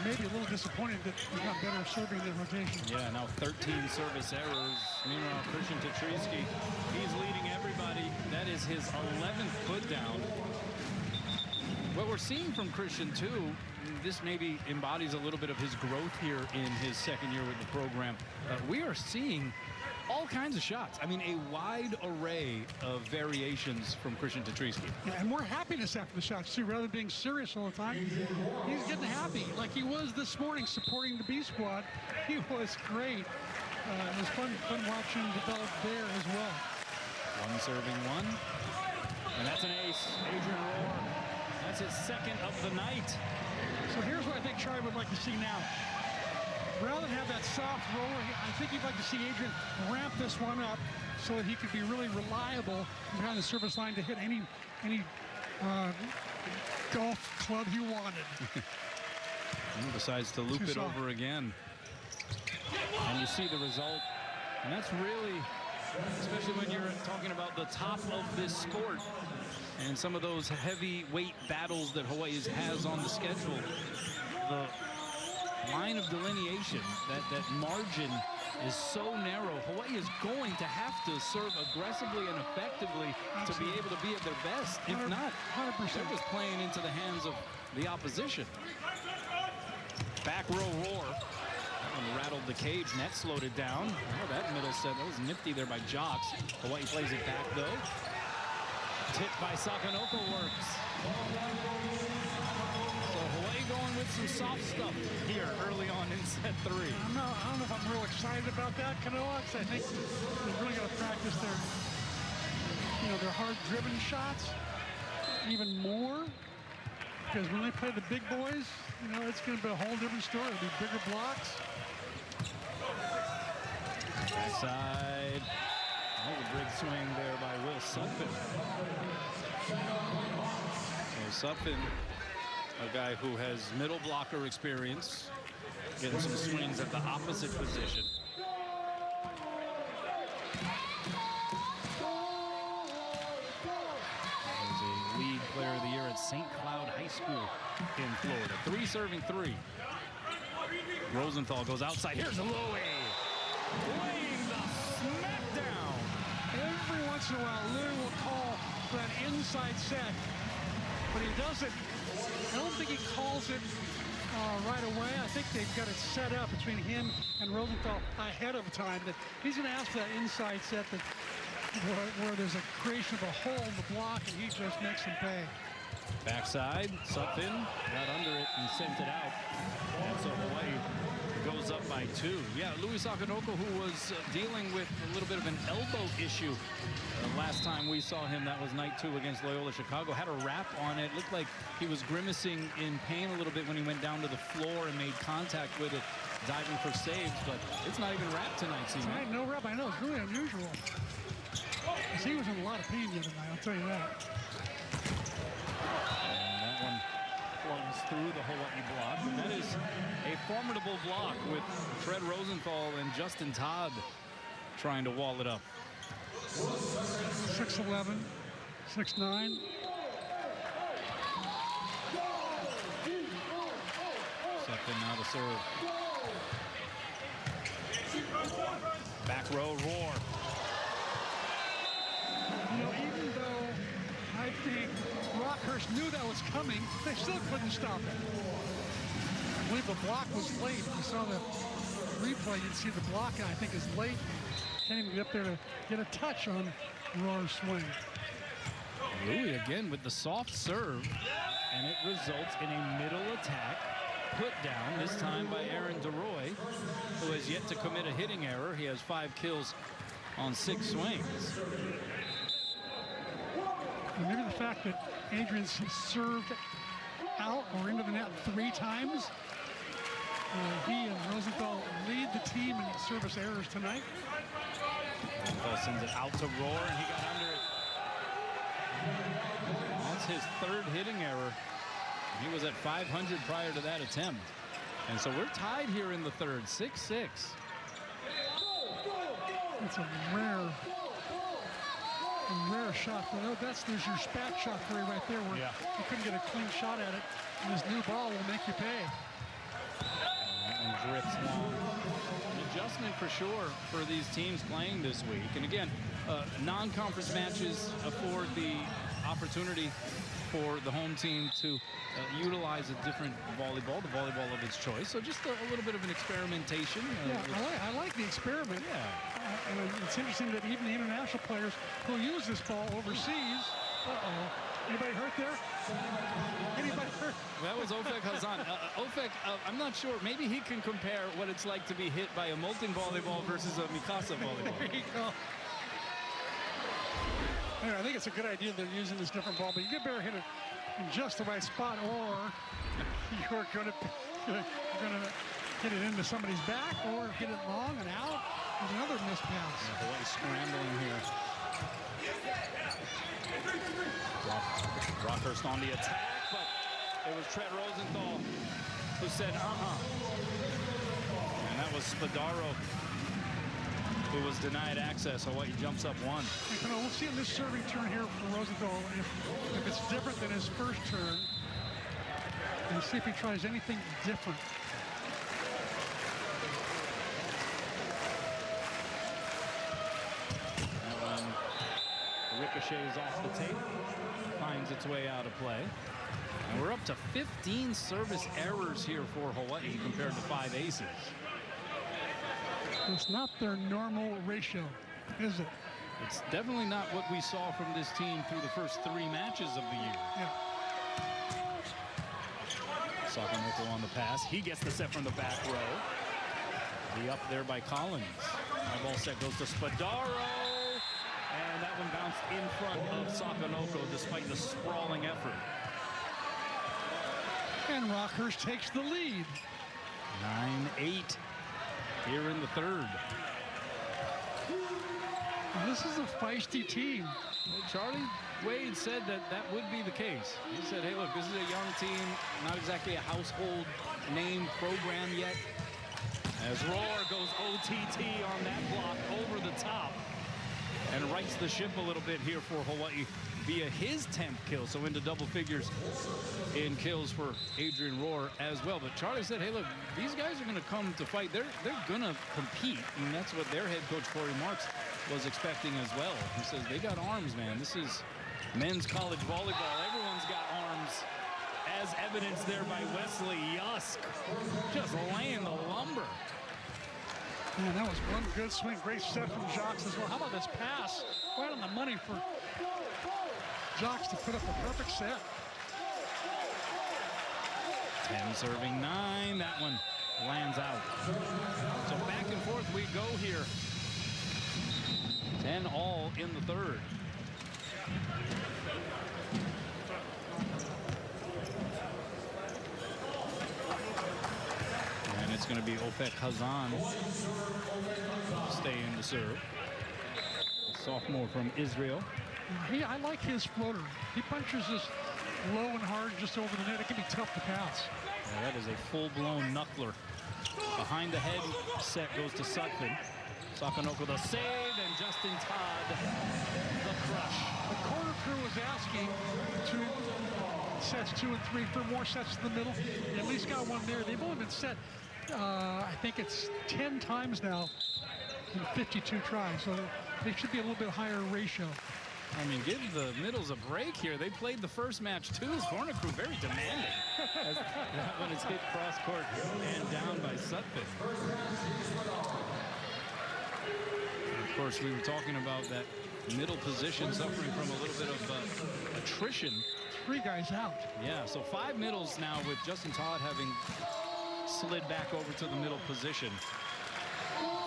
may be a little disappointed that he's not better serving the rotation. Yeah, now 13 service errors. Meanwhile, Christian Tetrisky, he's leading everybody. That is his 11th put down. What we're seeing from Christian, too, this maybe embodies a little bit of his growth here in his second year with the program. We are seeing all kinds of shots. I mean, a wide array of variations from Christian Tetrisky. Yeah, and more happiness after the shots, too, rather than being serious all the time. He's getting happy, like he was this morning supporting the B squad. He was great. It was fun watching him develop there as well. One serving one. And that's an ace. Adrian Rohr. That's his second of the night. So here's what I think Charlie would like to see now. Rather than have that soft roller, I think he'd like to see Adrian ramp this one up so that he could be really reliable behind the service line to hit any golf club he wanted. And he decides to loop it over again. And you see the result. And that's really, especially when you're talking about the top of this sport and some of those heavyweight battles that Hawaii has on the schedule, the line of delineation, that margin is so narrow. Hawaii is going to have to serve aggressively and effectively to be able to be at their best. If not, 100%. they're just playing into the hands of the opposition. Back row Rohr. And rattled the cage. Net slowed it down. Oh, that middle set, that was nifty there by Jocks. Hawaii plays it back, though. Tip by Sakanoko works. So Hawaii going with some soft stuff here early on in set 3. I don't know if I'm real excited about that, Kanoa, because I think they're really going to practice their hard-driven shots even more. Because when they play the big boys, it's going to be a whole different story. It'll be bigger blocks. Backside. Oh, the big swing there by Will Sutphin. So Sutphin, a guy who has middle blocker experience, getting some swings at the opposite position. He's a league player of the year at St. Cloud High School in Florida. 3 serving 3. Rosenthal goes outside. Here's a low A. Laying the smackdown. Every once in a while, Louis will call for that inside set, but he doesn't. I don't think he calls it right away. I think they've got it set up between him and Rosenthal ahead of time that he's going to ask for that inside set where there's a creation of a hole in the block, and he just makes him pay. Backside, Sutphin got under it and sent it out. And so Hawaii goes up by 2. Yeah, Louis Sakanoko, who was dealing with a little bit of an elbow issue Last time we saw him, that was night 2 against Loyola Chicago. Had a wrap on it. Looked like he was grimacing in pain a little bit when he went down to the floor and made contact with it, diving for saves. But it's not even wrapped tonight, Seaman. Tonight, no wrap. I know. It's really unusual. Because he was in a lot of pain the other night, I'll tell you that. And that one plugs through the Hawaii block. And that is a formidable block with Fred Rosenthal and Justin Todd trying to wall it up. 6'11", 6'9". Second now to serve. Back row roar. You know, even though I think Rockhurst knew that was coming, they still couldn't stop it. I believe the block was late. If you saw the replay, you'd see the block, I think, is late. Can't even get up there to get a touch on Roar's swing. Louis again with the soft serve, and it results in a middle attack put down, this time by Aaron DeRoy, who has yet to commit a hitting error. He has 5 kills on 6 swings. And maybe the fact that Adrian's served out or into the net 3 times. He and Rosenthal lead the team in service errors tonight. Rosenthal sends it out to Roar, and he got under it. That's his 3rd hitting error. He was at 500 prior to that attempt. And so we're tied here in the 3rd, 6-6. It's a rare shot. There's your spat shot for you right there, where you couldn't get a clean shot at it. And this new ball will make you pay. And drifts long. An adjustment for sure for these teams playing this week. And again, non-conference matches afford the opportunity for the home team to utilize a different volleyball, the volleyball of its choice. So just a little bit of an experimentation. I like the experiment. Yeah. And it's interesting that even the international players who use this ball overseas. Anybody hurt there? Anybody hurt? That was Ofek Hazan. Ofek, I'm not sure. Maybe he can compare what it's like to be hit by a molten volleyball versus a Mikasa volleyball. There you go. Anyway, I think it's a good idea they're using this different ball, but you better hit it in just the right spot, or you're going to hit it into somebody's back, or hit it long and out. There's another missed pass. Hawaii scrambling here. Rockhurst on the attack, but it was Fred Rosenthal who said, And that was Spadaro who was denied access. Hawaii jumps up 1. We'll see in this serving turn here for Rosenthal if it's different than his first turn, and see if he tries anything different. That one ricochets off the tape, finds its way out of play. And we're up to 15 service errors here for Hawaii compared to 5 aces. It's not their normal ratio, is it? It's definitely not what we saw from this team through the first 3 matches of the year. Yeah. Sakamoto on the pass. He gets the set from the back row. The up there by Collins. High ball set goes to Spadaro. And that one bounced in front of Sakanoko despite the sprawling effort. And Rockhurst takes the lead. 9-8 here in the 3rd. This is a feisty team. Well, Charlie Wade said that would be the case. He said, hey, look, this is a young team, not exactly a household name program yet. As Roar goes OTT on that block over the top and rights the ship a little bit here for Hawaii via his 10th kill. So into double figures in kills for Adrian Roar as well. But Charlie said, hey, look, these guys are going to come to fight. They're going to compete. And that's what their head coach, Corey Marks, was expecting as well. He says, they got arms, man. This is men's college volleyball. Everyone's got arms, as evidenced there by Wesley Yusk. Just laying the lumber. Man, that was one good swing. Great set from Jacques as well. How about this pass? Right on the money for Jacques to put up a perfect set. 10 serving 9. That one lands out. So back and forth we go here. 10 all in the third. And it's going to be Ofek Hazan stay in the serve. A sophomore from Israel. I like his floater. He punches this low and hard just over the net. It can be tough to pass. Yeah, that is a full-blown knuckler. Behind the head set goes to Sutphin. Sakanoko the save, and Justin Todd the crush. The corner crew was asking sets 2 and 3 for more sets in the middle. They at least got one there. They've only been set, I think it's 10 times now in 52 tries. So they should be a little bit higher ratio. I mean, give the middles a break here. They played the first match too. Corner crew very demanding. That one is hit cross court and down by Sutphin. Of course, we were talking about that middle position suffering from a little bit of attrition. 3 guys out. Yeah, so 5 middles now with Justin Todd having slid back over to the middle position.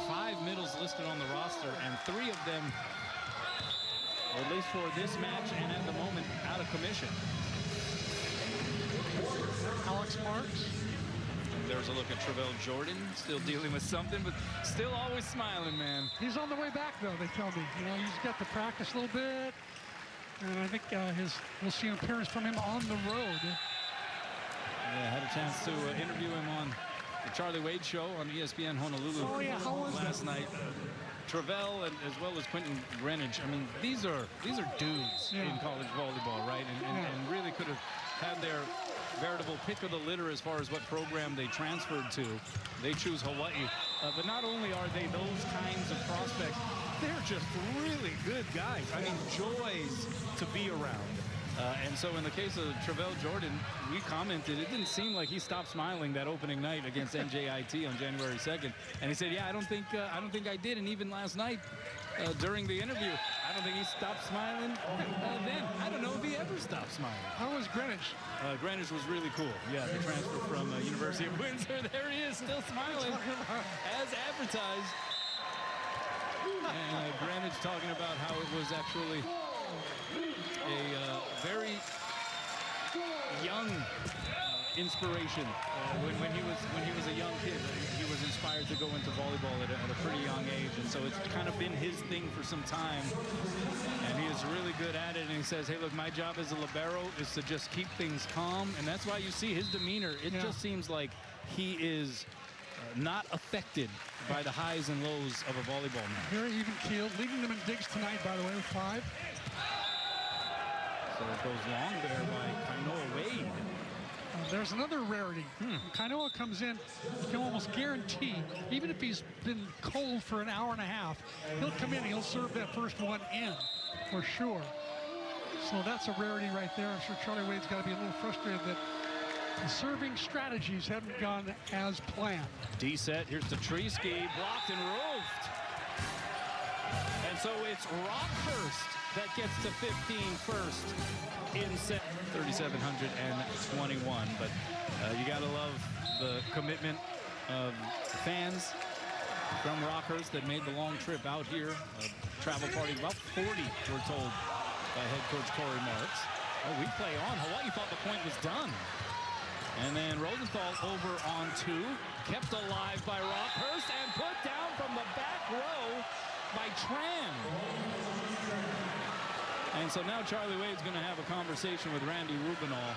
5 middles listed on the roster, and 3 of them, at least for this match and at the moment, out of commission. Alex Marks. There's a look at Travell Jordan, still dealing with something, but still always smiling, man. He's on the way back, though, they tell me. You know, he's got to practice a little bit. And I think we'll see an appearance from him on the road. Yeah, I had a chance to interview him on the Charlie Wade show on ESPN Honolulu last night. Travell and as well as Quentin Greenwich. I mean, these are dudes in college volleyball, right? And really could have had their veritable pick of the litter as far as what program they transferred to. They choose Hawaii. But not only are they those kinds of prospects, they're just really good guys. I mean, joys to be around. And so in the case of Travell Jordan, we commented it didn't seem like he stopped smiling that opening night against NJIT on January 2nd. And he said, yeah, I don't think I did. And even last night during the interview, I don't think he stopped smiling then. I don't know if he ever stopped smiling. How was Greenwich? Greenwich was really cool. Yeah, the transfer from University of Windsor. There he is, still smiling as advertised. And Greenwich talking about how it was actually a very young inspiration when he was a young kid. He was inspired to go into volleyball at a pretty young age, and so it's kind of been his thing for some time, and he is really good at it. And he says, hey, look, my job as a libero is to just keep things calm, and that's why you see his demeanor. It just seems like he is not affected by the highs and lows of a volleyball match. Very even keeled, leading them in digs tonight, by the way, with 5. So it goes long there by Kainoa Wade. There's another rarity. Kainoa comes in, you can almost guarantee, even if he's been cold for an hour and a half, he'll come in and he'll serve that first one in, for sure. So that's a rarity right there. I'm sure Charlie Wade's got to be a little frustrated that the serving strategies haven't gone as planned. D set, here's Tatriski, blocked and roofed. And so it's Rockhurst that gets to 15 first in set 3,721. But you got to love the commitment of fans from Rockhurst that made the long trip out here. A travel party of about 40, we're told, by head coach Corey Marks. Oh, we play on. Hawaii thought the point was done. And then Rosenthal over on 2, kept alive by Rockhurst and put down from the back row by Tran. And so now Charlie Wade's going to have a conversation with Randy Rubinall.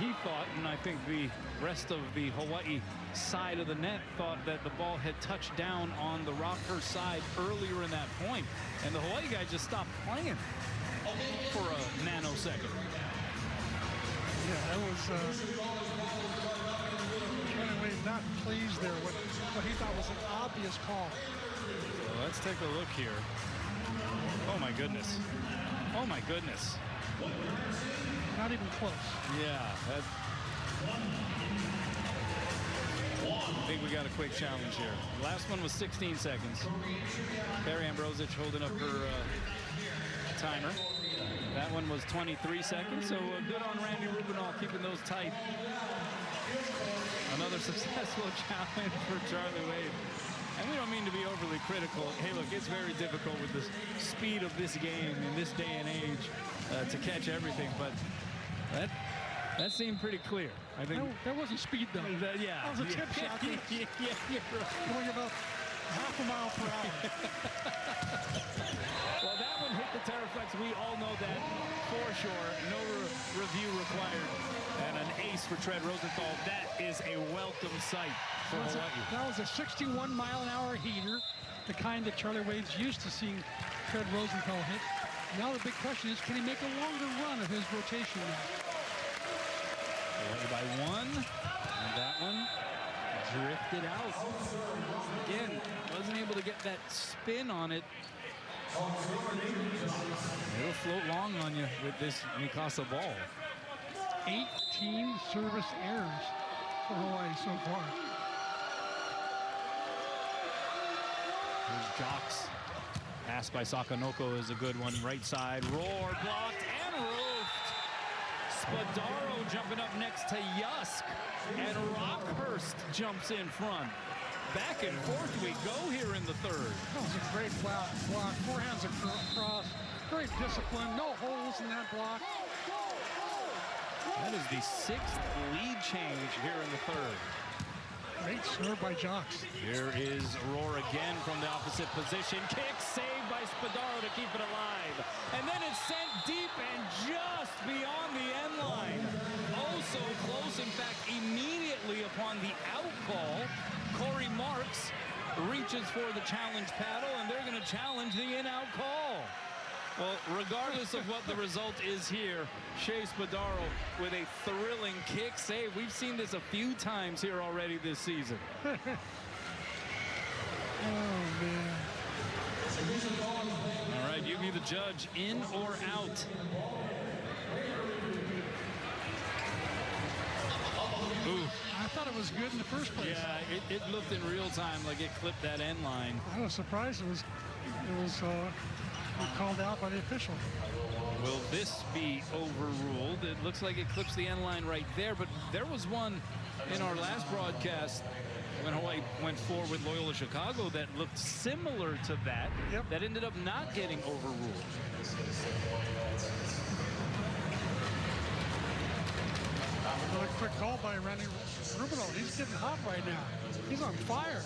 He thought, and I think the rest of the Hawaii side of the net thought that the ball had touched down on the Rockhurst side earlier in that point. And the Hawaii guy just stopped playing for a nanosecond. Yeah, that was Charlie Wade not pleased there with what he thought was an obvious call. Well, let's take a look here. Oh my goodness. Oh my goodness. Not even close. Yeah. I think we got a quick challenge here. The last one was 16 seconds. Perry Ambrosic holding up her timer. That one was 23 seconds, so good on Randy Rubinall keeping those tight. Another successful challenge for Charlie Wade. And we don't mean to be overly critical. Hey, look, it's very difficult with the speed of this game in this day and age to catch everything, but that seemed pretty clear. I think that wasn't speed, though. Yeah. That was a tip shot. Yeah, right. Going about half a mile per hour. Well, that one hit the Terraflex. We all know that for sure. No review required. And an ace for Tread Rosenthal. That is a welcome sight for Hawaii. That was a 61-mile-an-hour heater, the kind that Charlie Wade's used to seeing Tread Rosenthal hit. Now the big question is, can he make a longer run of his rotation now? Hawaii by one. And that one drifted out. Again, wasn't able to get that spin on it. It'll float long on you with this Mikasa ball. 18 service errors for Hawaii so far. Here's Jocks. Pass by Sakanoko is a good one. Right side, roar, blocked, and roofed. Spadaro jumping up next to Yusk. And Rockhurst jumps in front. Back and forth we go here in the third. That was a great block. Forehands across. Great discipline. No holes in that block. That is the 6th lead change here in the third. Great serve by Jocks. Here is Roar again from the opposite position. Kick saved by Spadaro to keep it alive. And then it's sent deep and just beyond the end line. Oh, so close. In fact, immediately upon the out call, Corey Marks reaches for the challenge paddle, and they're going to challenge the in-out call. Well, regardless of what the result is here, Shea Spadaro with a thrilling kick save. We've seen this a few times here already this season. Oh, man. All right, you be the judge, in or out. Ooh. I thought it was good in the first place. Yeah, it looked in real time like it clipped that end line. I was surprised it was called out by the official. Will this be overruled? It looks like it clips the end line right there, but there was one in our last broadcast when Hawaii went forward with Loyola Chicago that looked similar to that, that ended up not getting overruled. Another quick call by Randy Rubino. He's getting hot right now. He's on fire.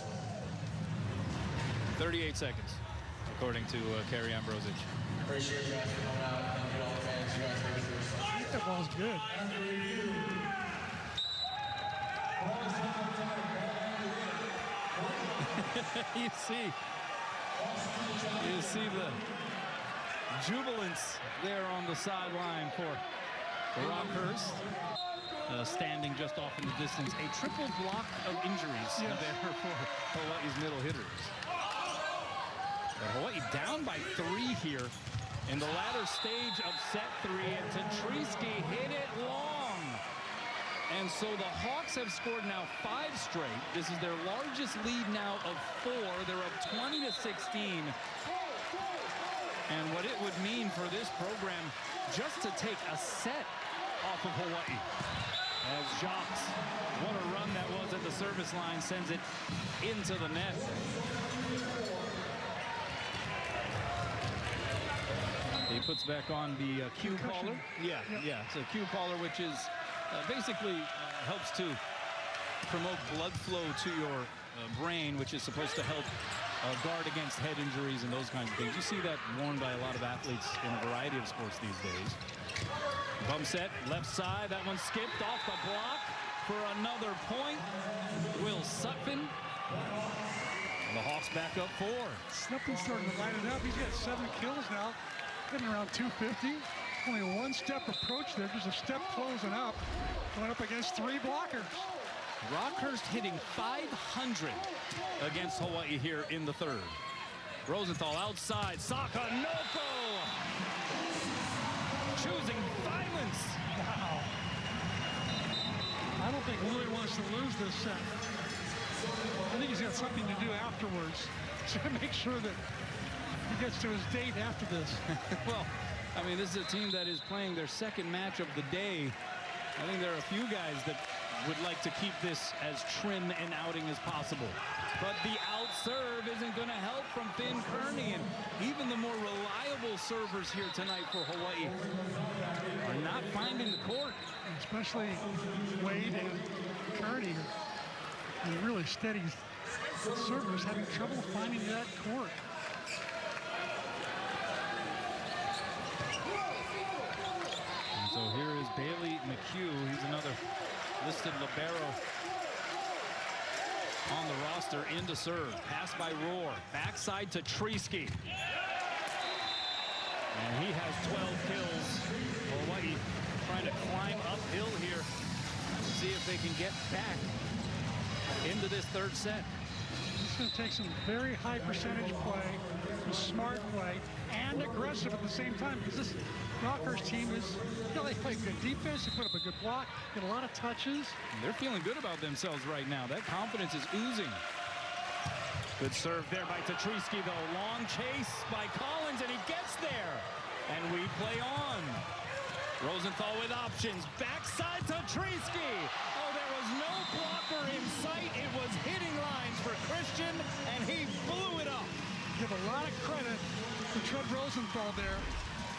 38 seconds, according to Kerry Ambrosich. Appreciate you guys coming out. Thank you all the fans. You guys make this. I think that ball's good. you see the jubilance there on the sideline for Rockhurst. Standing just off in the distance. A triple block of injuries there for Hawaii's middle hitters. But Hawaii down by 3 here in the latter stage of set 3, and Tatriski hit it long. And so the Hawks have scored now 5 straight. This is their largest lead now of 4. They're up 20-16. And what it would mean for this program just to take a set off of Hawaii. As Jocks, what a run that was at the service line, sends it into the net. He puts back on the cue caller. Yeah, it's a cue caller, which is basically helps to promote blood flow to your brain, which is supposed to help guard against head injuries and those kinds of things. You see that worn by a lot of athletes in a variety of sports these days. Bump set, left side. That one skipped off the block for another point. Will Sutphin. And the Hawks back up 4. Sutphin's starting to line it up. He's got 7 kills now, getting around 250. Only a one-step approach there, just a step closing up, going up against 3 blockers. Rockhurst hitting .500 against Hawaii here in the third. Rosenthal outside, Sakanoko choosing violence. Wow. I don't think Louis wants to lose this set. I think he's got something to do afterwards to make sure that he gets to his date after this. Well, I mean, this is a team that is playing their second match of the day. I think there are a few guys that would like to keep this as trim an outing as possible. But the out serve isn't going to help from Finn Kearney, and even the more reliable servers here tonight for Hawaii are not finding the court. Especially Wade and Kearney, and really steady servers having trouble finding that court. And so here is Bailey McHugh. He's another listed libero on the roster. Into serve. Pass by Rohr. Backside to Treesky. And he has 12 kills. Hawaii trying to climb uphill here. See if they can get back into this third set. It's going to take some very high percentage play, smart play, and aggressive at the same time, because this Rockhurst team is, you know, they play good defense, they put up a good block, get a lot of touches. They're feeling good about themselves right now. That confidence is oozing. Good serve there by Tetrisky, though. Long chase by Collins, and he gets there. And we play on. Rosenthal with options. Backside to Tetrisky. Oh, there was no blocker in sight. It was hitting lines for Christian, and he blew it up. Give a lot of credit to Trev Rosenthal there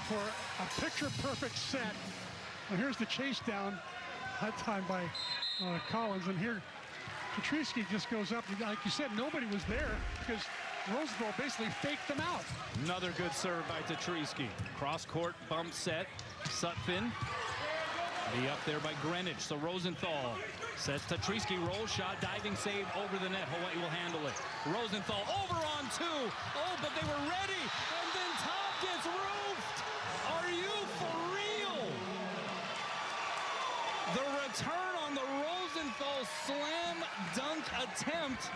for a picture-perfect set. And here's the chase down, that time by Collins. And here, Tetrisky just goes up. Like you said, nobody was there because Rosenthal basically faked them out. Another good serve by Tetrisky. Cross-court bump set. Sutphin. Be up there by Greenwich. So Rosenthal says Tetrisky roll shot, diving save over the net. Hawaii will handle it. Rosenthal over on two. Oh, but they were ready. And then Top gets roofed. Are you for real? The return on the Rosenthal slam dunk attempt.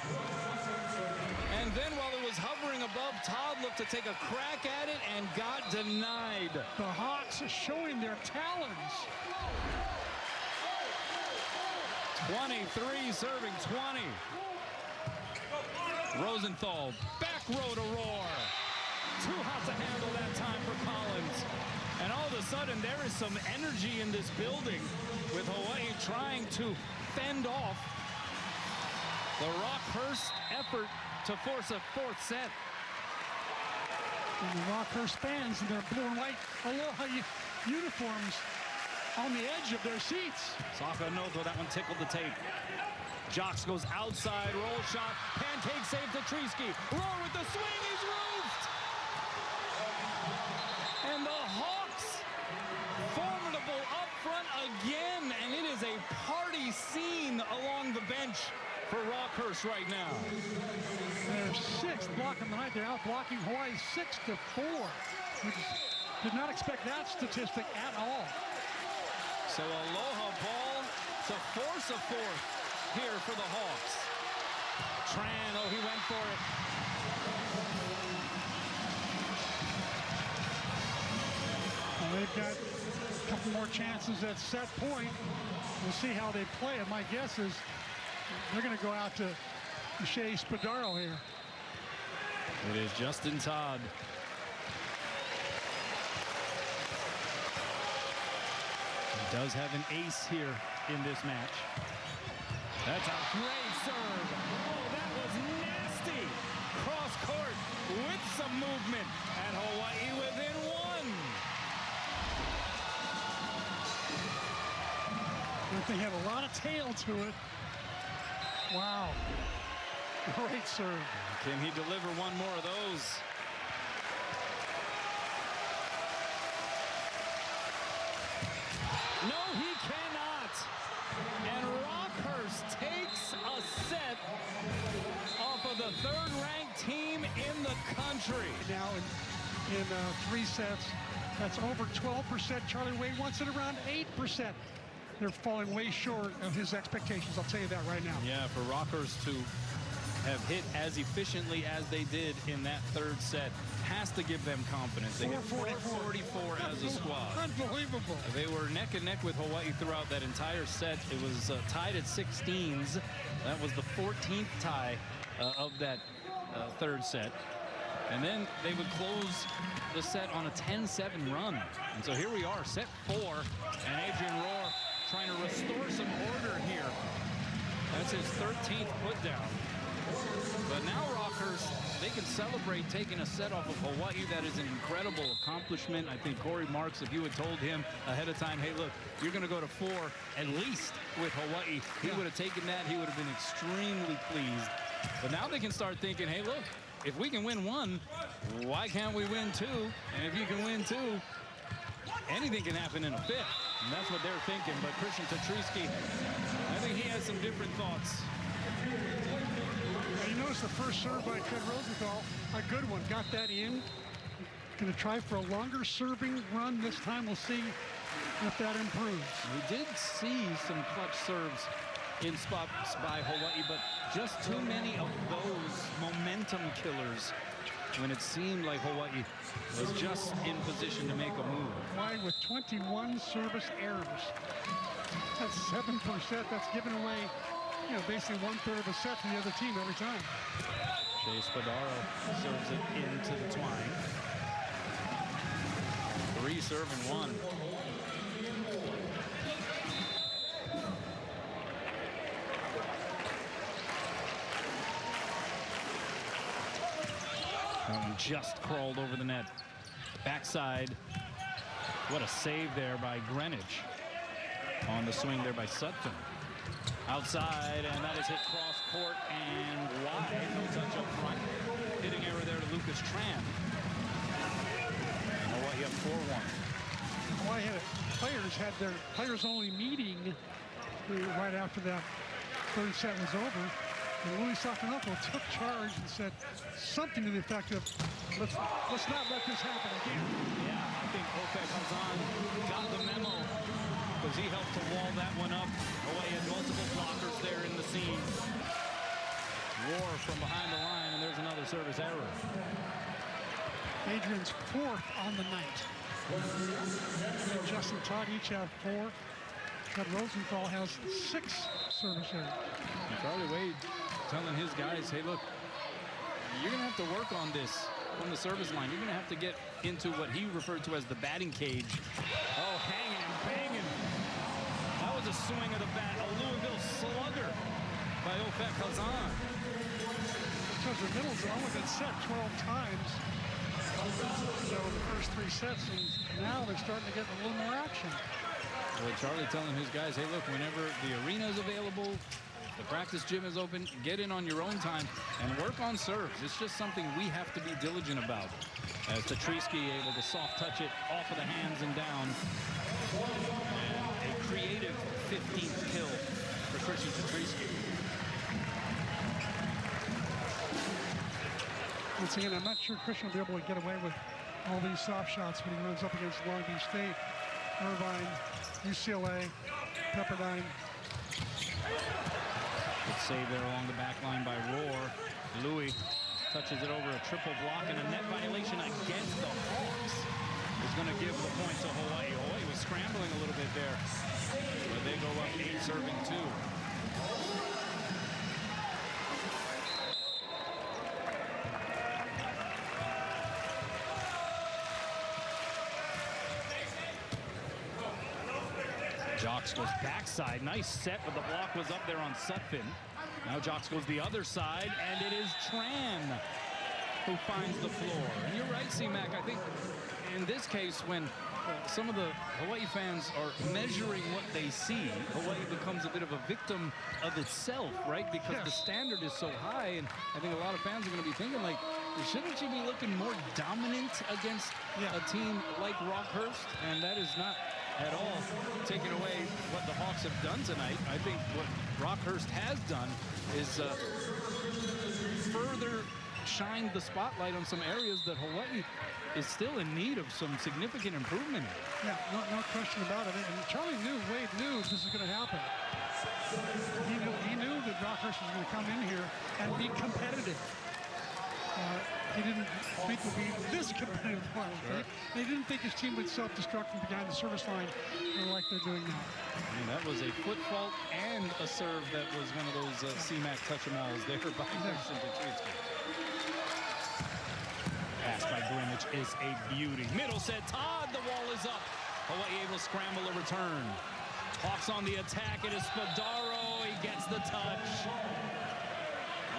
And then while it was hovering above, Todd looked to take a crack at it and got denied. The Hawks showing their talons. 23 serving 20. Rosenthal back row to Rohr. Too hot to handle that time for Collins. And all of a sudden there is some energy in this building with Hawaii trying to fend off the Rockhurst effort to force a fourth set. And the Rockhurst fans in their blue and white Aloha uniforms on the edge of their seats. Sakamoto, that one tickled the tape. Jocks goes outside, roll shot, pancake save to Treesky. Rohr with the swing, he's roofed! And the Hawks, formidable up front again, and it is a party scene along the bench for Rockhurst right now. Their sixth block of the night. They're out blocking Hawaii 6-4. We did not expect that statistic at all. So Aloha ball to force a fourth here for the Hawks. Tran, oh, he went for it. Well, they've got a couple more chances at set point. We'll see how they play it. My guess is they're going to go out to Shea Spadaro here. It is Justin Todd. He does have an ace here in this match. That's a great serve. Oh, that was nasty. Cross court with some movement. And Hawaii within one. They have a lot of tail to it. Wow. Great serve. Can he deliver one more of those? No, he cannot. And Rockhurst takes a set off of the third-ranked team in the country. Now in 3 sets, that's over 12%. Charlie Wade wants it around 8%. They're falling way short of his expectations. I'll tell you that right now. Yeah, for Rockhurst to have hit as efficiently as they did in that third set has to give them confidence. They hit 444 as a squad. Unbelievable. They were neck and neck with Hawaii throughout that entire set. It was tied at 16s. That was the 14th tie of that third set. And then they would close the set on a 10-7 run. And so here we are, set 4. And Adrian Rohr trying to restore some order here. That's his 13th put down. But now Rockhurst, they can celebrate taking a set off of Hawaii. That is an incredible accomplishment. I think Corey Marks, if you had told him ahead of time, hey, look, you're going to go to 4 at least with Hawaii, he would have taken that. He would have been extremely pleased. But now they can start thinking, hey, look, if we can win 1, why can't we win 2? And if you can win 2, anything can happen in a 5th. And that's what they're thinking. But Christian Tatriski, I think he has some different thoughts. You notice the first serve by Ted Rosenthal, a good one. Got that in. Going to try for a longer serving run this time. We'll see if that improves. We did see some clutch serves in spots by Hawaii, but just too many of those momentum killers when it seemed like Hawaii was just in position to make a move. Hawaii with 21 service errors. That's 7%. That's giving away, you know, basically 1/3 of a set to the other team every time. Jay Spadaro serves it into the twine. 3 serving 1. That one just crawled over the net. Backside. What a save there by Greenwich. On the swing there by Sutphin. Outside, and that is hit cross court and wide. No touch up front. Hitting error there to Lucas Tran. And Hawaii up 4-1. Hawaii had their players only meeting right after that third set was over. And Louis Sakanoko took charge and said something to the effect of, let's not let this happen again. Yeah, I think Ofek Hazan got the memo because he helped to wall that one up. Hawaii had multiple blockers there in the scene. War from behind the line, and there's another service error. Adrian's 4th on the night. Justin Todd each have 4. Ted Rosenthal has 6 service errors. And Charlie Wade telling his guys, hey, look, you're going to have to work on this from the service line. You're going to have to get into what he referred to as the batting cage. Oh, hanging and banging. That was a swing of the bat, a Louisville slugger by Ofek Hazan. Because the middle's only been set 12 times. So the first 3 sets, and now they're starting to get a little more action. Well, Charlie telling his guys, hey, look, whenever the arena is available, the practice gym is open, get in on your own time and work on serves. It's just something we have to be diligent about. As Tatriski able to soft touch it off of the hands and down. And a creative 15th kill for Christian Tatriski. Once again, I'm not sure Christian will be able to get away with all these soft shots when he runs up against Long Beach State, Irvine, UCLA, Pepperdine. Good save there along the back line by Rohr. Louis touches it over a triple block, and a net violation against the Hawks is going to give the point to Hawaii. Hawaii was scrambling a little bit there, but they go up 8 serving 2. Jocks goes backside. Nice set, but the block was up there on Sutphin. Now Jocks goes the other side, and it is Tran who finds the floor. And you're right, C-Mac. I think in this case, when some of the Hawaii fans are measuring what they see, Hawaii becomes a bit of a victim of itself, right? Because the standard is so high, and I think a lot of fans are going to be thinking, like, shouldn't you be looking more dominant against a team like Rockhurst? And that is not at all taking away what the Hawks have done tonight. I think what Rockhurst has done is further shined the spotlight on some areas that Hawaii is still in need of some significant improvement in. Yeah, no question about it. And Charlie knew, Wade knew this was going to happen. He knew that Rockhurst was going to come in here and be competitive. He didn't think it would be this competitive one. Sure. He didn't think his team would self-destruct from behind the service line like they're doing now. And that was a foot fault and a serve that was one of those C-Mac touch-em-alls there by Christian Tatriski. Pass by Greenwich is a beauty. Middle set, Todd, the wall is up. Hawaii able to scramble a return. Hawks on the attack. It is Spadaro. He gets the touch.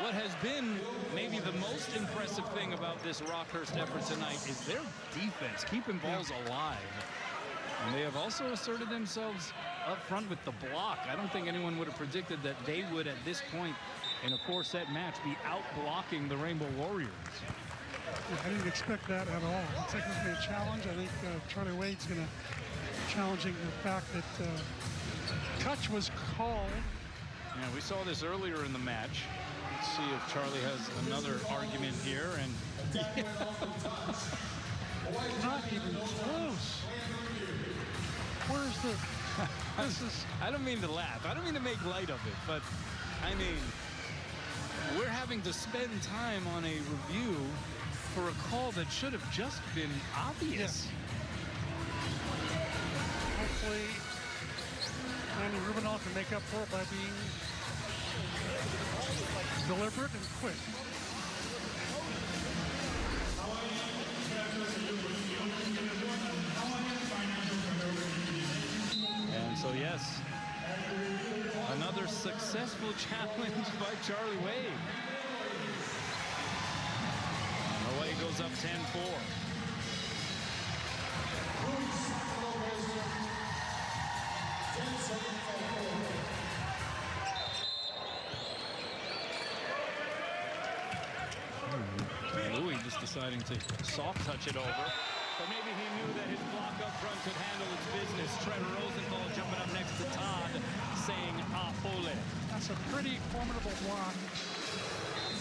What has been maybe the most impressive thing about this Rockhurst effort tonight is their defense, keeping balls alive. And they have also asserted themselves up front with the block. I don't think anyone would have predicted that they would, at this point in a 4-set match, be out-blocking the Rainbow Warriors. Yeah, I didn't expect that at all. I think it's going to be a challenge. I think Charlie Wade's going to challenging the fact that touch was called. Yeah, we saw this earlier in the match. Let's see if Charlie has another argument here. And not even close. Where's the... This is... I don't mean to laugh. I don't mean to make light of it, but I mean, we're having to spend time on a review for a call that should have just been obvious. Hopefully, Andy Rubinoff can make up for it by being deliberate and quick. And so, yes, another successful challenge by Charlie Wade. Hawaii goes up 10-4. Louis just deciding to soft touch it over. But maybe he knew that his block up front could handle its business. Trevor Rosenthal jumping up next to Todd, saying, ah, ole. That's a pretty formidable block.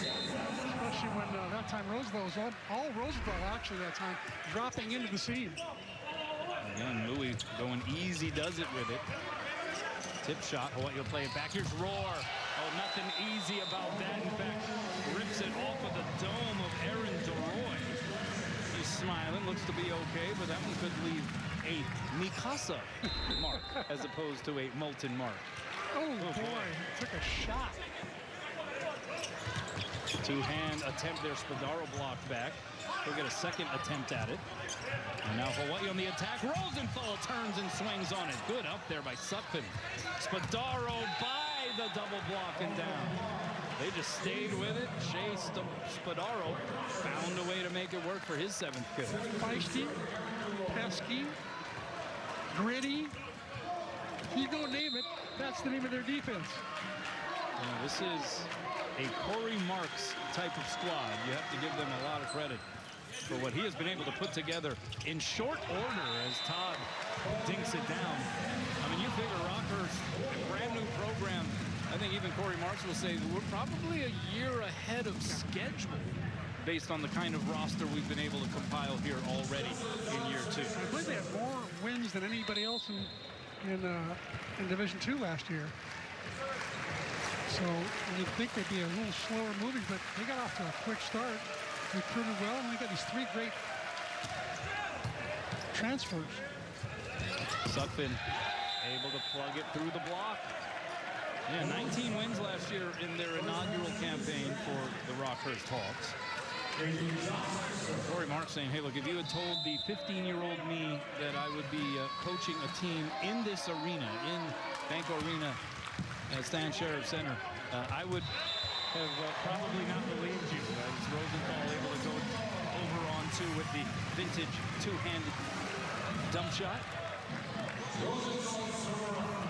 Especially when that time Rosenthal was all Rosenthal actually that time, dropping into the seam. Again, Louis going easy does it with it. Tip shot, Hawaii will play it back. Here's Roar. Oh, nothing easy about that. In fact, rips it off of the dome of Aaron DeRoy. He's smiling, looks to be okay, but that one could leave a Mikasa mark as opposed to a molten mark. Oh boy, took a shot. Two-hand attempt there. Spadaro blocked back. He'll get a second attempt at it. And now Hawaii on the attack. Rosenthal turns and swings on it. Good up there by Sutphin. Spadaro by the double block and down. They just stayed with it. Shea Spadaro found a way to make it work for his seventh kill. Feisty, pesky, gritty. You go name it, that's the name of their defense. This is a Corey Marks type of squad. You have to give them a lot of credit for what he has been able to put together in short order as Todd dinks it down. I mean, you figure Rockhurst, a brand new program. I think even Corey Marks will say we're probably a year ahead of schedule based on the kind of roster we've been able to compile here already in year 2. I believe they had more wins than anybody else in Division II last year. So you'd think they'd be a little slower moving, but they got off to a quick start. Recruited well, and they got these 3 great transfers. Sutphin able to plug it through the block. Yeah, 19 wins last year in their inaugural campaign for the Rockhurst Hawks. Corey Marks saying, hey, look, if you had told the 15-year-old me that I would be coaching a team in this arena, in Bank Arena at Stan Sheriff Center, I would have probably not believed you. As Rosenthal able to go over on 2 with the vintage two-handed dump shot.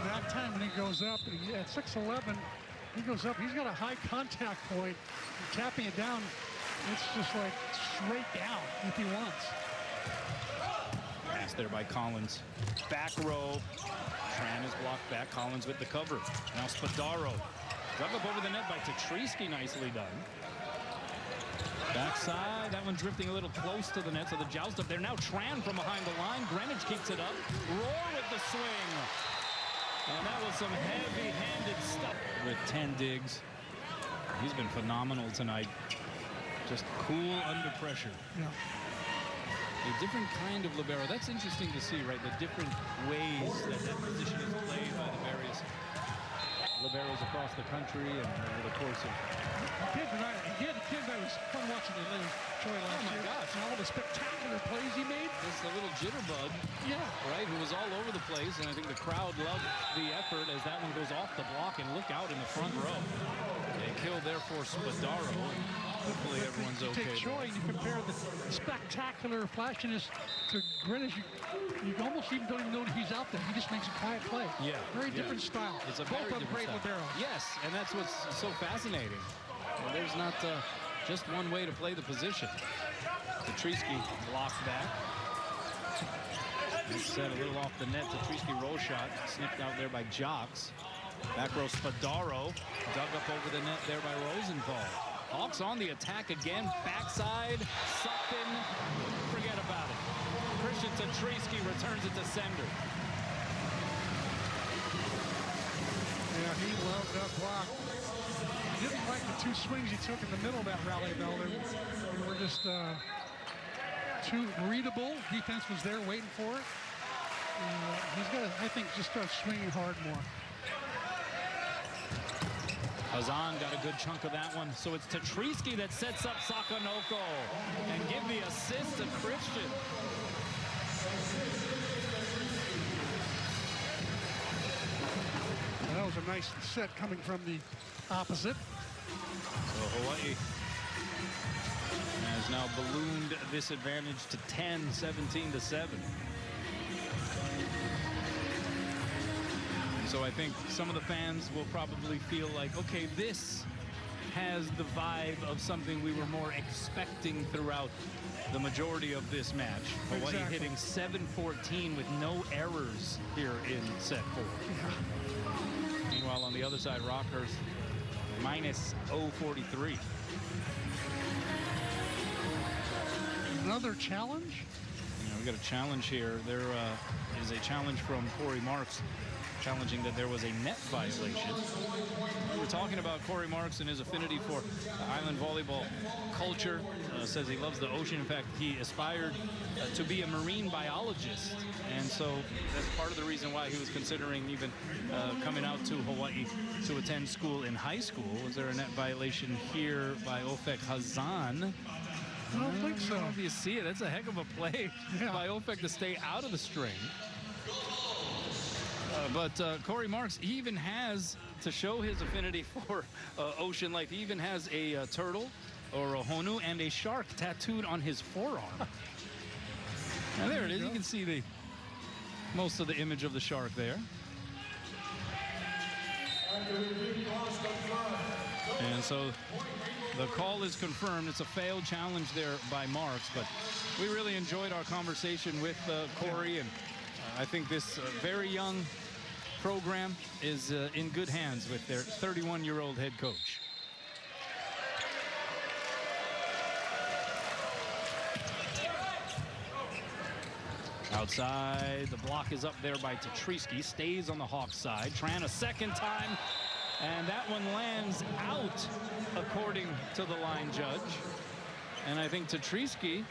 That time when he goes up, at 6'11", he goes up, he's got a high contact point. Tapping it down, it's just like straight down if he wants. Pass there by Collins. Back row. Tran is blocked back. Collins with the cover. Now Spadaro. Dug up over the net by Tetrisky. Nicely done. Backside. That one drifting a little close to the net. So the joust up there. Now Tran from behind the line. Greenwich keeps it up. Roar with the swing. And that was some heavy-handed stuff with 10 digs. He's been phenomenal tonight. Just cool under pressure. Yeah. A different kind of libero. That's interesting to see, right? The different ways that position is played by the various liberos across the country and over the course of... The kid that was fun watching the Lily Troy last year. Gosh. And all the spectacular plays he made. Just a little jitterbug, Yeah. right, who was all over the place, and I think the crowd loved the effort as that one goes off the block, and look out in the front row. They killed there for Spadaro. Hopefully everyone's You okay. take Troy and you compare the spectacular flashiness to Greenwich. You almost even don't even know that he's out there. He just makes a quiet play. Yeah. Very different style. It's a Both very of different great style. liberos. Yes, and that's what's so fascinating. Well, there's not just one way to play the position. Tetrisky blocked that. Set a little off the net. Tetrisky roll shot snipped out there by Jocks. Back row Spadaro dug up over the net there by Rosenthal. Hawks on the attack again. Backside. Sutton. Forget about it. Christian Tetrisky returns it to sender. Yeah, he loved that block. He didn't like the two swings he took in the middle of that rally, though. They were just too readable. Defense was there waiting for it. He's got to, I think, just start swinging hard more. Hazan got a good chunk of that one. So it's Tetrisky that sets up Sakanoko and give the assist to Christian. That was a nice set coming from the opposite. So Hawaii has now ballooned this advantage to 10, 17-7. So I think some of the fans will probably feel like, okay, this has the vibe of something we were more expecting throughout the majority of this match. Hawaii Exactly. hitting 7-14 with no errors here in set 4. Yeah. Meanwhile, on the other side, Rockhurst minus 0.43. Another challenge? Yeah, we got a challenge here. There is a challenge from Corey Marks challenging that there was a net violation. We were talking about Corey Marks and his affinity for island volleyball culture. Says he loves the ocean. In fact, he aspired to be a marine biologist. And so that's part of the reason why he was considering even coming out to Hawaii to attend school in high school. Was there a net violation here by Ofek Hazan? I don't think so. If you see it, that's a heck of a play by Ofek to stay out of the string. But Corey Marks, he even has, to show his affinity for ocean life, he even has a turtle or a honu and a shark tattooed on his forearm. And there it is. You can see the most of the image of the shark there. And so the call is confirmed. It's a failed challenge there by Marks, but we really enjoyed our conversation with Corey, and I think this very young program is in good hands with their 31-year-old head coach. Outside, the block is up there by Tetrisky, stays on the Hawks side. Tran a second time, and that one lands out, according to the line judge. And I think Tetrisky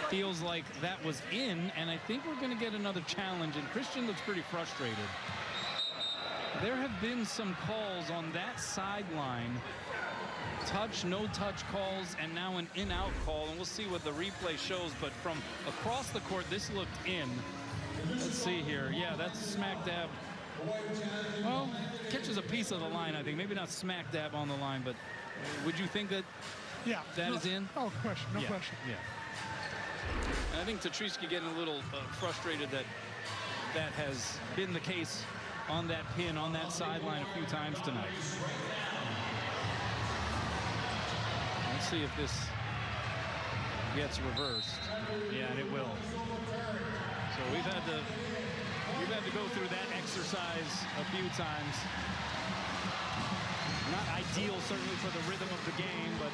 feels like that was in, and I think we're going to get another challenge, and Christian looks pretty frustrated. There have been some calls on that sideline. Touch, no touch calls, and now an in-out call, and we'll see what the replay shows, but from across the court, this looked in. Let's see here. Yeah, that's smack dab. Well, catches a piece of the line, I think. Maybe not smack dab on the line, but would you think that that is in? Oh, question, no question. Yeah. And I think Tetrisky getting a little frustrated that that has been the case on that pin, on that sideline a few times tonight. Let's see if this gets reversed. Yeah, and it will. So we've had to go through that exercise a few times. Not ideal, certainly, for the rhythm of the game, but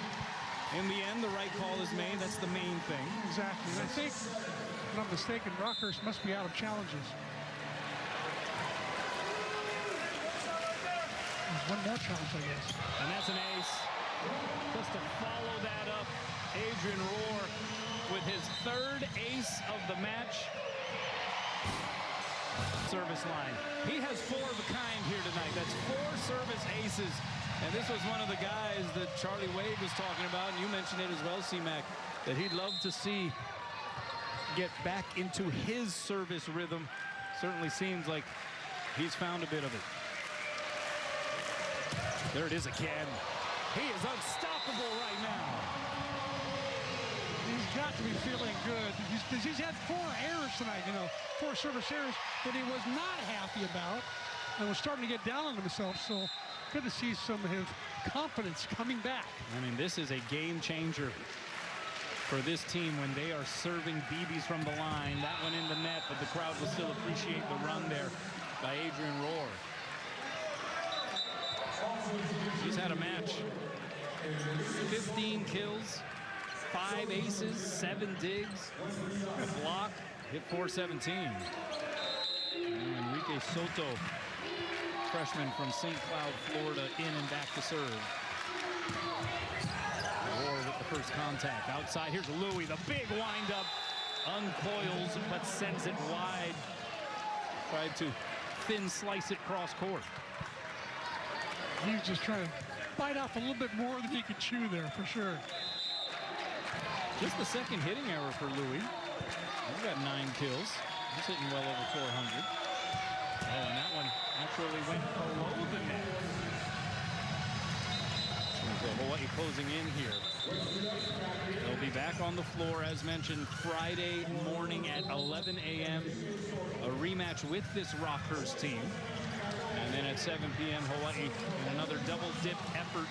in the end, the right call is made. That's the main thing. Exactly. And I think, if I'm not mistaken, Rockhurst must be out of challenges. There's one more challenge, I guess. And that's an ace. Just to follow that up, Adrian Rohr with his third ace of the match. It's service line. He has 4 of a kind here tonight. That's 4 service aces. And this was one of the guys that Charlie Wade was talking about, and you mentioned it as well, C-Mac, that he'd love to see get back into his service rhythm. Certainly seems like he's found a bit of it. There it is again. He is unstoppable right now. He's got to be feeling good because he's had 4 errors tonight, 4 service errors that he was not happy about and was starting to get down on himself. So good to see some of his confidence coming back. I mean, this is a game changer for this team when they are serving BBs from the line. That one in the net, but the crowd will still appreciate the run there by Adrian Rohr. He's had a match. 15 kills, 5 aces, 7 digs, a block, hit .417. And Enrique Soto, freshman from St. Cloud, Florida, in and back to serve. Rohr with the first contact. Outside, here's Louis, the big windup. Uncoils, but sends it wide. Tried to thin slice it cross court. He was just trying to bite off a little bit more than he could chew there, for sure. Just the second hitting error for Louis. He's got 9 kills. He's hitting well over 400. Oh, and that one actually went below the net. So Hawaii closing in here. They'll be back on the floor, as mentioned, Friday morning at 11 a.m. A rematch with this Rockhurst team. And then at 7 p.m. Hawaii in another double-dip effort.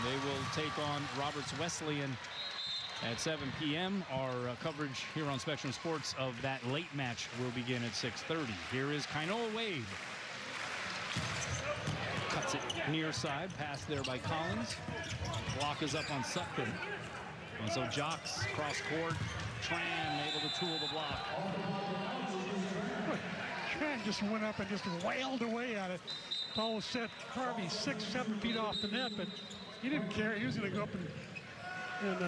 They will take on Roberts Wesleyan at 7 p.m. Our coverage here on Spectrum Sports of that late match will begin at 6:30. Here is Kainoa Wade. Cuts it near side, pass there by Collins. Block is up on Sutton. And so Jocks cross court. Tran able to tool the block. Tran just went up and just wailed away at it. Ball was set Harvey 6-7 feet off the net, but he didn't care. He was going to go up and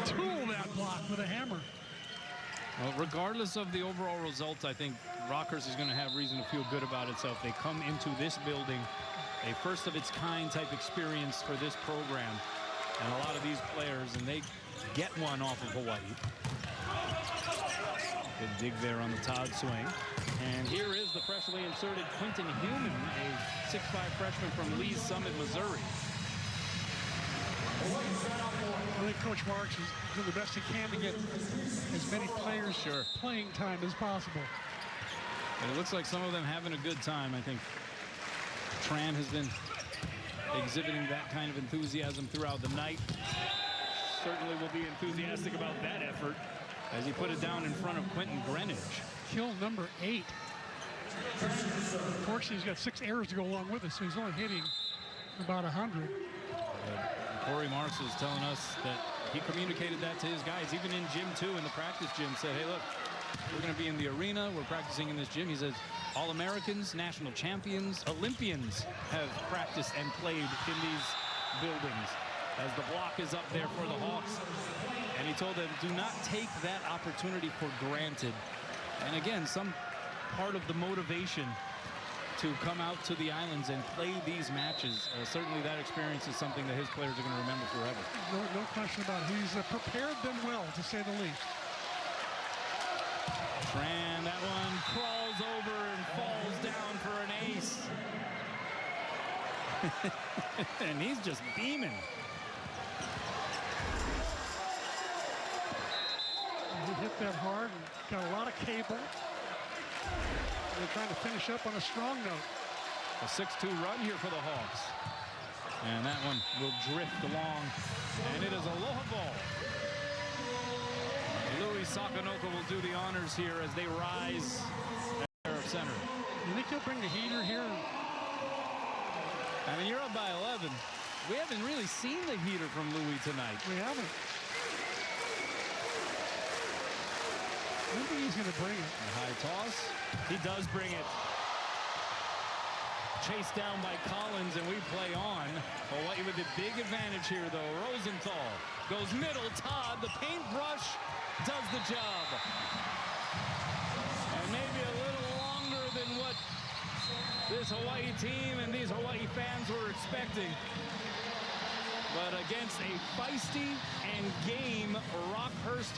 tool that block with a hammer. Well, regardless of the overall results, I think Rockhurst is going to have reason to feel good about itself. They come into this building, a first-of-its-kind type experience for this program. And a lot of these players, and they get one off of Hawaii. Good dig there on the Todd swing. And here is the freshly inserted Quentin Heumann, a 6'5" freshman from Lee's Summit, Missouri. I think Coach Marks is doing the best he can to get as many players playing time as possible. And it looks like some of them having a good time. I think Tran has been exhibiting that kind of enthusiasm throughout the night. Certainly will be enthusiastic about that effort as he put it down in front of Quentin Greenwich. Kill number 8. Unfortunately, he's got 6 errors to go along with it, so he's only hitting about 100. Corey Marks was telling us that he communicated that to his guys, even in gym 2, in the practice gym, said, hey, look, we're going to be in the arena. We're practicing in this gym. He says, All-Americans, national champions, Olympians have practiced and played in these buildings. As the block is up there for the Hawks. And he told them, do not take that opportunity for granted. And again, some part of the motivation to come out to the islands and play these matches. Certainly that experience is something that his players are going to remember forever. No question about it. He's prepared them well, to say the least. Tran, that one crawls over and falls down for an ace. And he's just beaming. He hit that hard and got a lot of cable. They're trying to finish up on a strong note. A 6-2 run here for the Hawks. And that one will drift along. And it is a aloha ball. Louis Sakamoto will do the honors here as they rise at center. You think he'll bring the heater here? I mean, you're up by 11. We haven't really seen the heater from Louis tonight. We haven't. I think he's going to bring it. A high toss. He does bring it. Chased down by Collins, and we play on. Hawaii with the big advantage here, though. Rosenthal goes middle. Todd, the paintbrush, does the job. And maybe a little this Hawaii team and these Hawaii fans were expecting. But against a feisty and game Rockhurst